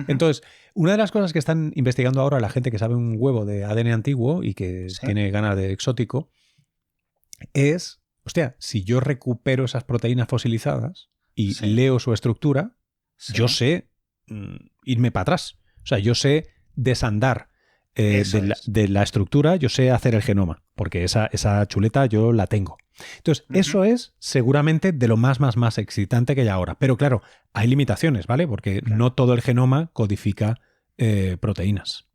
Entonces, una de las cosas que están investigando ahora la gente que sabe un huevo de ADN antiguo y que tiene ganas de exótico es, hostia, si yo recupero esas proteínas fosilizadas y leo su estructura, yo sé irme para atrás. O sea, yo sé desandar de la estructura, yo sé hacer el genoma, porque esa chuleta yo la tengo. Entonces, eso es seguramente de lo más excitante que hay ahora. Pero claro, hay limitaciones, ¿vale? Porque no todo el genoma codifica proteínas.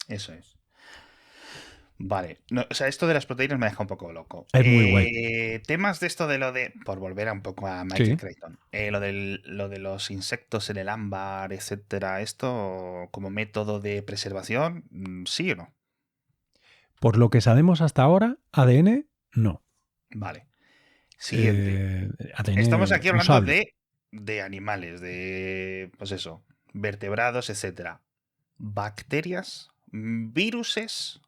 Eso es. Vale. No, o sea, esto de las proteínas me deja un poco loco. Es muy guay. Temas de esto de lo de... Por volver un poco a Michael Crichton. Lo de los insectos en el ámbar, etcétera. ¿Esto como método de preservación? ¿Sí o no? Por lo que sabemos hasta ahora, ADN, no. Vale. Siguiente. ADN estamos aquí hablando de animales, de, pues eso, vertebrados, etcétera. ¿Bacterias? ¿Viruses?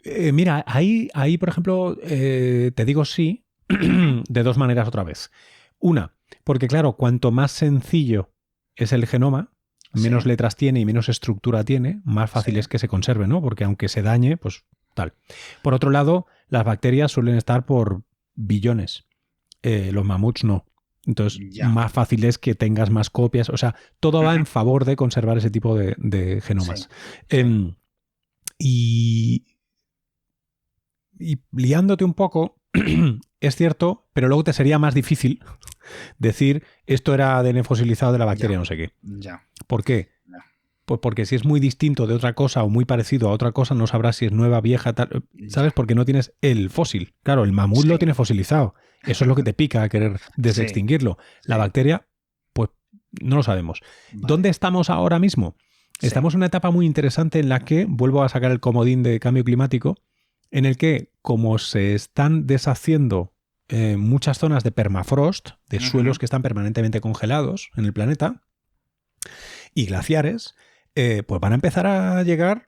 Mira, ahí, por ejemplo, te digo sí, de dos maneras otra vez. Una, porque claro, cuanto más sencillo es el genoma, menos letras tiene y menos estructura tiene, más fácil es que se conserve, ¿no? Porque aunque se dañe, pues tal. Por otro lado, las bacterias suelen estar por billones. Los mamuts no. Entonces, más fácil es que tengas más copias. O sea, todo va en favor de conservar ese tipo de genomas. Y liándote un poco, es cierto, pero luego te sería más difícil decir esto era ADN fosilizado de la bacteria no sé qué. ¿Por qué? Pues porque si es muy distinto de otra cosa o muy parecido a otra cosa, no sabrás si es nueva, vieja, tal. ¿Sabes? Porque no tienes el fósil. Claro, el mamut Sí, lo tiene fosilizado. Eso es lo que te pica a querer sí, desextinguirlo. La sí. bacteria, pues no lo sabemos. Vale. ¿Dónde estamos ahora mismo? Sí. Estamos en una etapa muy interesante en la que, vuelvo a sacar el comodín de cambio climático, en el que, como se están deshaciendo muchas zonas de permafrost, de suelos que están permanentemente congelados en el planeta, y glaciares, pues van a empezar a llegar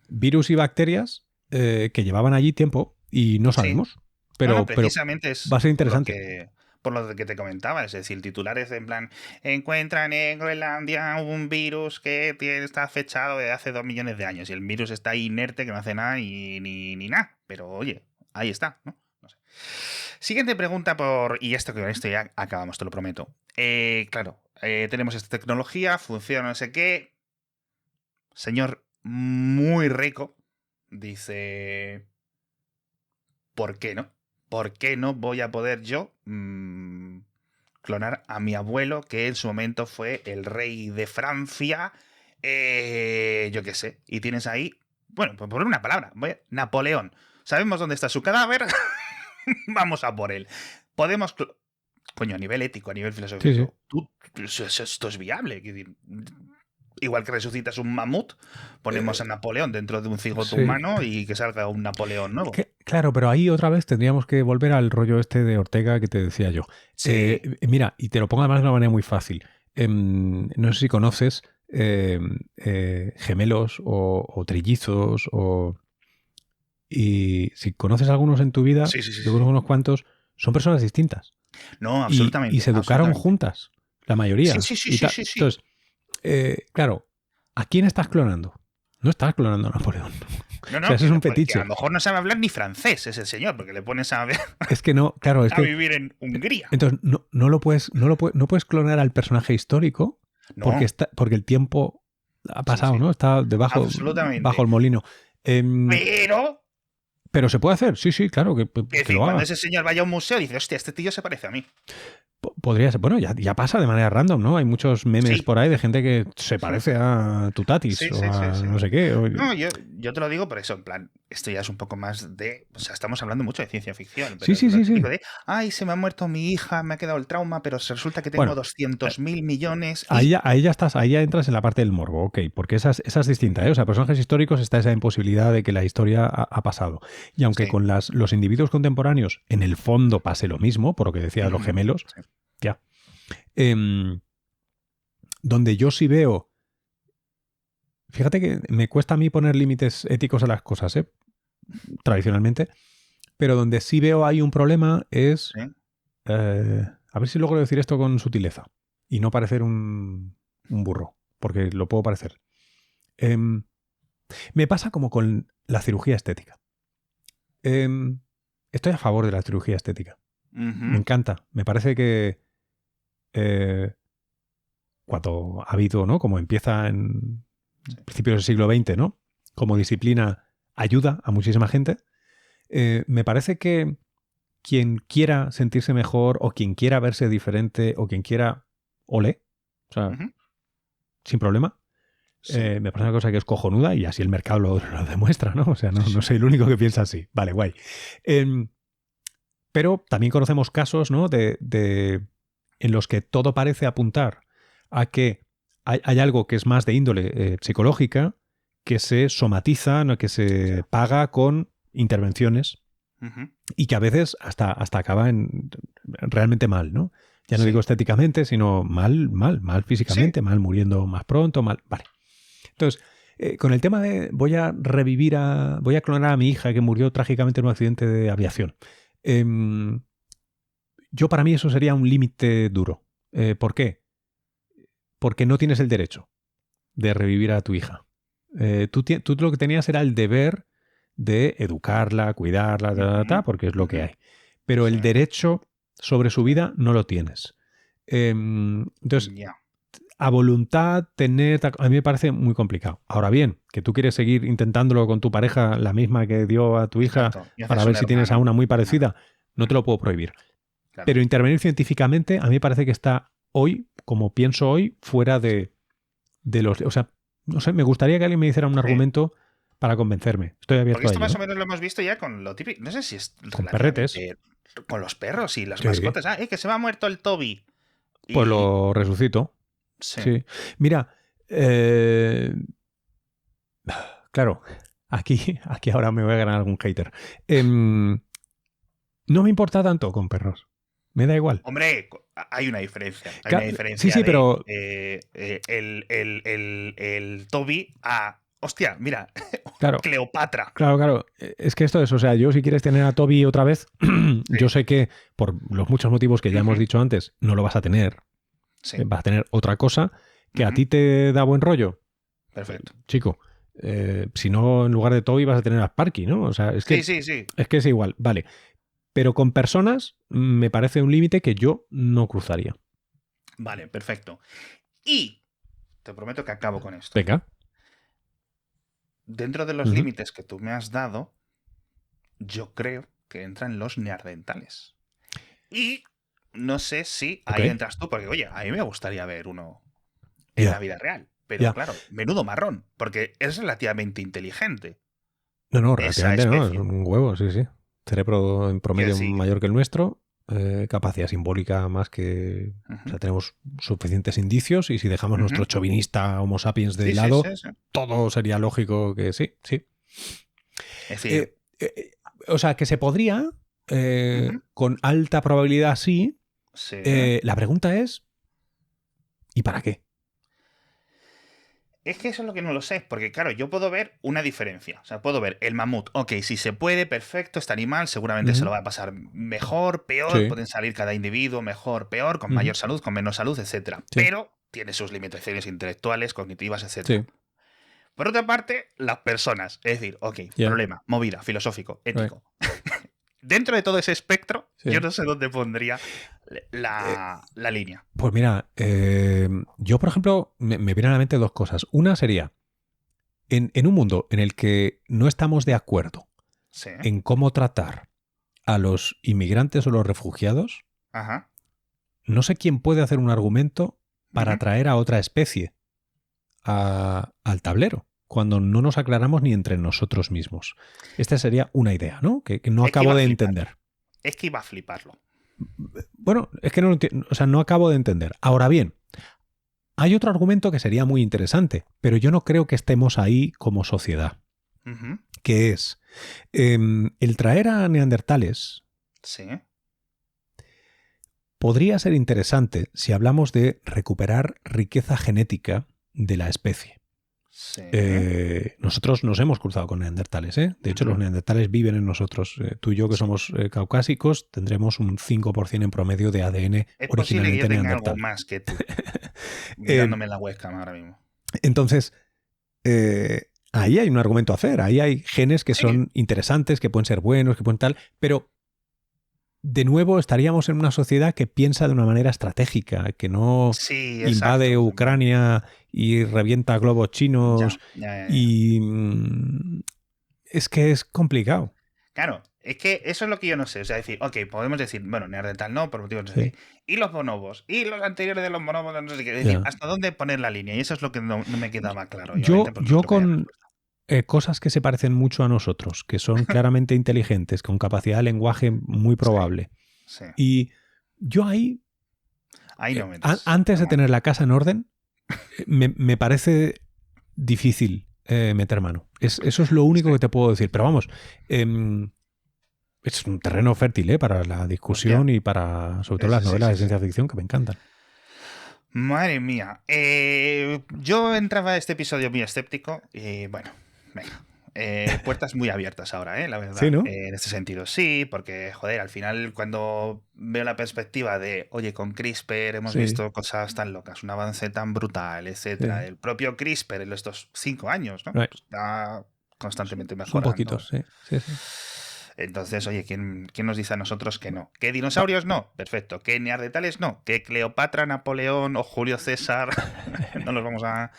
virus y bacterias que llevaban allí tiempo y no sabemos. Pero precisamente es va a ser interesante. por lo que te comentaba, es decir, titulares en plan, encuentran en Groenlandia un virus que está fechado desde hace 2 millones de años y el virus está inerte, que no hace nada y ni nada. Pero oye, ahí está, ¿no? No sé. Siguiente pregunta y esto que con esto ya acabamos, te lo prometo. Claro, tenemos esta tecnología, funciona no sé qué. Señor muy rico dice, ¿por qué no? ¿Por qué no voy a poder yo clonar a mi abuelo, que en su momento fue el rey de Francia? Yo qué sé. Y tienes ahí, bueno, pues por una palabra, Napoleón. ¿Sabemos dónde está su cadáver? Vamos a por él. Podemos... Coño, a nivel ético, a nivel filosófico, esto es viable. Igual que resucitas un mamut, ponemos a Napoleón dentro de un cigoto humano y que salga un Napoleón nuevo. Claro, pero ahí otra vez tendríamos que volver al rollo este de Ortega que te decía yo. Sí. Mira, y te lo pongo además de una manera muy fácil. No sé si conoces gemelos o trillizos y si conoces algunos en tu vida, yo conozco unos cuantos, son personas distintas. No, absolutamente. Y se educaron juntas, la mayoría. Sí. Entonces, claro, ¿a quién estás clonando? No estás clonando a Napoleón. No, o sea, eso es un fetiche. A lo mejor no sabe hablar ni francés ese señor, porque le pones a ver. Es que no, claro, es a que vivir en Hungría. Entonces, no puedes clonar al personaje histórico porque el tiempo ha pasado, ¿no? Está bajo el molino. Pero se puede hacer, sí, claro, que lo cuando haga. ese señor vaya a un museo, dice, hostia, este tío se parece a mí. Podría ser. Bueno, ya pasa de manera random, ¿no? Hay muchos memes por ahí de gente que se parece a tu tatis o a no sé qué. No, yo te lo digo por eso, en plan, esto ya es un poco más de... O sea, estamos hablando mucho de ciencia ficción. Pero sí. De, ay, se me ha muerto mi hija, me ha quedado el trauma, pero resulta que tengo 200.000 millones... Ahí ya estás, ahí ya entras en la parte del morbo, ok, porque esa es distinta, ¿eh? O sea, personajes históricos está esa imposibilidad de que la historia ha pasado. Y aunque con los individuos contemporáneos en el fondo pase lo mismo, por lo que decía de los gemelos, ya. Donde yo sí veo... Fíjate que me cuesta a mí poner límites éticos a las cosas, tradicionalmente, pero donde sí veo hay un problema es... a ver si logro decir esto con sutileza y no parecer un burro, porque lo puedo parecer. Me pasa como con la cirugía estética. Estoy a favor de la cirugía estética. Me encanta. Me parece que cuando ha habido, ¿no? Como empieza en principios del siglo XX, ¿no? Como disciplina ayuda a muchísima gente. Me parece que quien quiera sentirse mejor o quien quiera verse diferente o quien quiera ole, o sea, sin problema. Me parece una cosa que es cojonuda y así el mercado lo demuestra, ¿no? O sea, no soy el único que piensa así. Vale, guay. Pero también conocemos casos, ¿no? En los que todo parece apuntar a que hay algo que es más de índole psicológica, que se somatiza, ¿no? Que se paga con intervenciones y que a veces hasta acaba realmente mal, ¿no? Ya no digo estéticamente, sino mal físicamente, mal muriendo más pronto, mal. Vale. Entonces, con el tema de voy a clonar a mi hija que murió trágicamente en un accidente de aviación. Para mí eso sería un límite duro. ¿Por qué? Porque no tienes el derecho de revivir a tu hija. Tú lo que tenías era el deber de educarla, cuidarla, porque es lo que hay. Pero el derecho sobre su vida no lo tienes. Entonces, a voluntad tener... A mí me parece muy complicado. Ahora bien, que tú quieres seguir intentándolo con tu pareja, la misma que dio a tu hija, para ver si tienes a una muy parecida, no te lo puedo prohibir. Claro. Pero intervenir científicamente, a mí me parece que está hoy, como pienso hoy, fuera de los... O sea, no sé, me gustaría que alguien me hiciera un Sí. argumento para convencerme. Estoy Porque abierto a esto ello. más ¿Eh? o menos lo hemos visto ya con lo típico. No sé si es Con perretes. relativamente con los perros y las Sí. mascotas. Ah, que se me ha muerto el Toby. Pues Y lo resucito. sí. Sí. Mira, claro, aquí ahora me voy a ganar algún hater. No me importa tanto con perros. Me da igual. Hombre, hay una diferencia. Hay una Sí, diferencia sí, de pero el Toby a. Hostia, mira, claro, Cleopatra. claro. Es que esto es, o sea, yo si quieres tener a Toby otra vez, Sí. yo sé que por los muchos motivos que ya hemos Ujú. dicho antes, no lo vas a tener. Sí. Vas a tener otra cosa que a Ujú. ti te da buen rollo. Perfecto. Chico, si no, en lugar de Toby vas a tener a Sparky, ¿no? O sea, Sí. es que es igual, vale. Pero con personas me parece un límite que yo no cruzaría. Vale, perfecto. Y te prometo que acabo con esto. Venga. Dentro de los Ujú. límites que tú me has dado, yo creo que entran los neandertales. Y no sé si Ok. ahí entras tú, porque oye, a mí me gustaría ver uno en la Ya, vida real. Pero ya. claro, menudo marrón, porque es relativamente inteligente No, esa relativamente no, es especie. un huevo, sí, sí. Cerebro en Quiero promedio decir, mayor que el nuestro, capacidad simbólica más que... O ujú, sea, tenemos suficientes indicios y si dejamos ujú. nuestro chauvinista Homo sapiens de Sí, sí, lado, sí, sí. todo sería lógico que sí, sí. Es decir, Eh, o sea, que se podría, ujú, con alta probabilidad sí. sí. La pregunta es, ¿y para qué? Es que eso es lo que no lo sé, porque claro, yo puedo ver una diferencia. O sea, puedo ver el mamut. Ok, si se puede, perfecto, este animal seguramente se Ujú. lo va a pasar mejor, peor, Sí. pueden salir cada individuo mejor, peor, con Ujú. mayor salud, con menos salud, etcétera. Sí. Pero tiene sus limitaciones intelectuales, cognitivas, etcétera. Sí. Por otra parte, las personas. Es decir, ok, Ya. problema, movida, filosófico, Right. ético. Dentro de todo ese espectro, yo Sí. no sé dónde pondría Eh, la línea. Pues mira, yo por ejemplo me vienen a la mente dos cosas. Una sería, en un mundo en el que no estamos de acuerdo Sí. en cómo tratar a los inmigrantes o los refugiados, Ajá. no sé quién puede hacer un argumento para Ujú. traer a otra especie al tablero, cuando no nos aclaramos ni entre nosotros mismos. Esta sería una idea, ¿no? Que no Es que iba acabo a de fliparlo. entender. Es que iba a fliparlo. Bueno, es que no lo entiendo, o sea, no acabo de entender. Ahora bien, hay otro argumento que sería muy interesante, pero yo no creo que estemos ahí como sociedad, Ujú. que es el traer a neandertales Sí. podría ser interesante si hablamos de recuperar riqueza genética de la especie. Sí. Nosotros nos hemos cruzado con neandertales, ¿eh? De hecho, Ujú. los neandertales viven en nosotros. Tú y yo, que Sí. somos caucásicos, tendremos un 5% en promedio de ADN Es posible que yo originalmente tenga algo neandertal. más que tú, Eh, mirándome en la webcam ahora mismo. entonces, ahí hay un argumento a hacer. Ahí hay genes que Sí. son interesantes, que pueden ser buenos, que pueden tal, pero de nuevo estaríamos en una sociedad que piensa de una manera estratégica, que no Sí, invade exacto. Ucrania y revienta globos chinos Ya. y es que es complicado. Claro, es que eso es lo que yo no sé. O sea, decir, ok, podemos decir, bueno, neandertal no, por motivos no sé Sí, qué. Y los bonobos, y los anteriores de los bonobos, no sé qué. Es decir, ya. ¿hasta dónde poner la línea? Y eso es lo que no me quedaba claro. Y obviamente, Yo, pues no yo te voy a dar con respuesta. cosas que se parecen mucho a nosotros, que son claramente inteligentes, con capacidad de lenguaje muy Sí, probable. sí. Y yo ahí, Ahí no metes. antes La de mano. tener la casa en orden, me parece difícil meter mano. Eso es lo único Sí. que te puedo decir. Pero vamos, es un terreno fértil para la Hostia. discusión y para, sobre todo, las Sí, novelas sí, de sí. ciencia ficción que me encantan. Madre mía. Yo entraba a este episodio muy escéptico y bueno, venga. Puertas muy abiertas ahora, la Sí, verdad. ¿no? En este sentido, sí, porque, joder, al final cuando veo la perspectiva de, oye, con CRISPR hemos Sí, visto cosas tan locas, un avance tan brutal, etcétera. sí. El propio CRISPR en estos 5 años, ¿no? Right. Pues está constantemente Son mejorando. poquitos, sí. Sí, sí. Entonces, oye, ¿quién nos dice a nosotros que no? ¿Que Va- dinosaurios no? Perfecto. ¿Que neandertales no? ¿Que Cleopatra, Napoleón o Julio César no los vamos a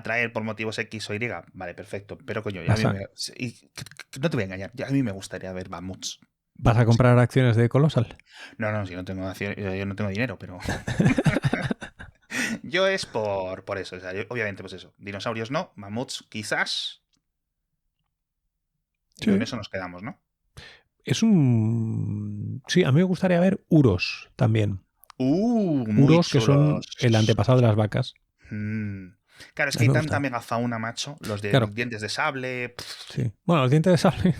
traer por motivos X o Y? Vale, perfecto. Pero coño, vas a, no te voy a engañar. A mí me gustaría ver mamuts. ¿Vas a Sí. comprar acciones de Colossal? No, si no tengo, yo no tengo dinero, pero Yo es por eso. O sea, obviamente, pues eso. Dinosaurios no, mamuts quizás. Y Sí. con eso nos quedamos, ¿no? Es un... Sí, a mí me gustaría ver uros también. Muy Uros que son chulos. el antepasado de las vacas. Mm. Claro, es A que mí hay me tanta gusta. megafauna, macho. Los de Claro, dientes de sable. sí. Bueno, los dientes de sable.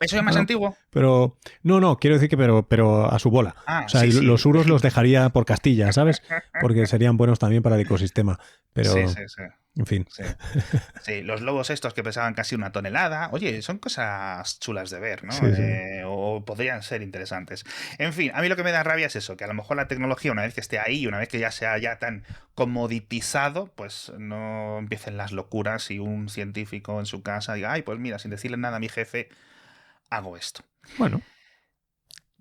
¿Eso es más Bueno, antiguo? pero... No, quiero decir que pero a su bola. O Ah, sea, sí, sí, los de uros los Egipto. dejaría por Castilla, ¿sabes? Porque serían buenos también para el ecosistema. Sí, Pero, sí, sí. en fin. Sí. Sí, los lobos estos que pesaban casi 1 tonelada, oye, son cosas chulas de ver, ¿no? Sí, sí. O podrían ser interesantes. En fin, a mí lo que me da rabia es eso, que a lo mejor la tecnología, una vez que esté ahí, una vez que ya sea ya tan comoditizado, pues no empiecen las locuras y un científico en su casa diga, ay, pues mira, sin decirle nada a mi jefe, hago esto. Bueno, lo No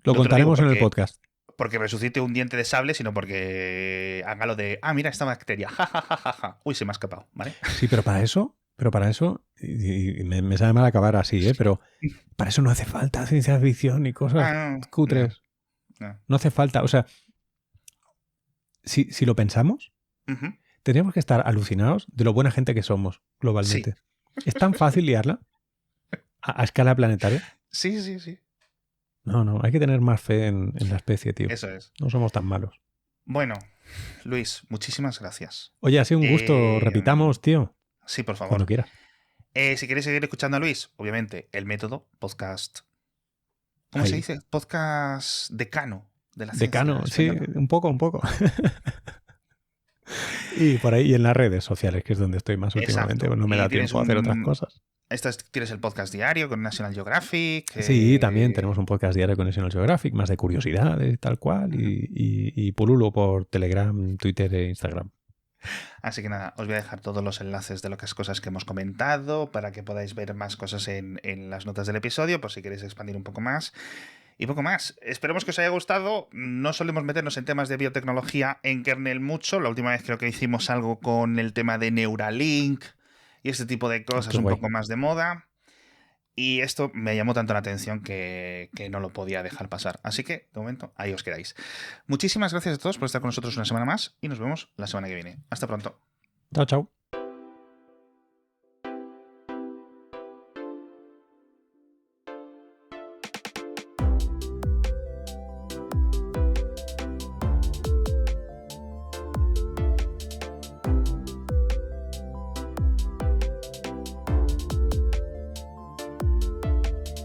te lo digo contaremos en el podcast. porque resucite un diente de sable, sino porque haga lo de, ah, mira esta bacteria, ja, ja, ja, ja, ja. Uy, se me ha escapado, ¿vale? Sí, pero para eso, y me sabe mal acabar así, ¿eh? Pero para eso no hace falta ciencia ficción y cosas Ah, no, no, cutres. no. No hace falta. O sea, si lo pensamos, Ujú. tendríamos que estar alucinados de lo buena gente que somos Sí, globalmente. Es tan fácil liarla a escala planetaria. sí, sí, sí. No, hay que tener más fe en la especie, tío. Eso es. No somos tan malos. Bueno, Luis, muchísimas gracias. Oye, ha sido un gusto. Eh, Repitamos, tío. sí, por Cuando favor. quieras. Si queréis seguir escuchando a Luis, obviamente, el método, podcast. ¿Cómo se Ahí. dice? Podcast decano de la ciencia Decano, sí, española. un poco, un poco. Y por ahí, y en las redes sociales, que es donde estoy más últimamente. Exacto. No me Y da tienes tiempo a hacer otras cosas. tienes el podcast diario con National Geographic. Sí, también tenemos un podcast diario con National Geographic, más de curiosidades, tal cual, Ujú. y pululo por Telegram, Twitter e Instagram. Así que nada, os voy a dejar todos los enlaces de las cosas que hemos comentado para que podáis ver más cosas en las notas del episodio, por si queréis expandir un poco más. Y poco más. Esperemos que os haya gustado. No solemos meternos en temas de biotecnología en kernel mucho. La última vez creo que hicimos algo con el tema de Neuralink y este tipo de Ah, cosas qué un guay. poco más de moda. Y esto me llamó tanto la atención que no lo podía dejar pasar. Así que, de momento, ahí os quedáis. Muchísimas gracias a todos por estar con nosotros una semana más y nos vemos la semana que viene. Hasta pronto. Chao, chao.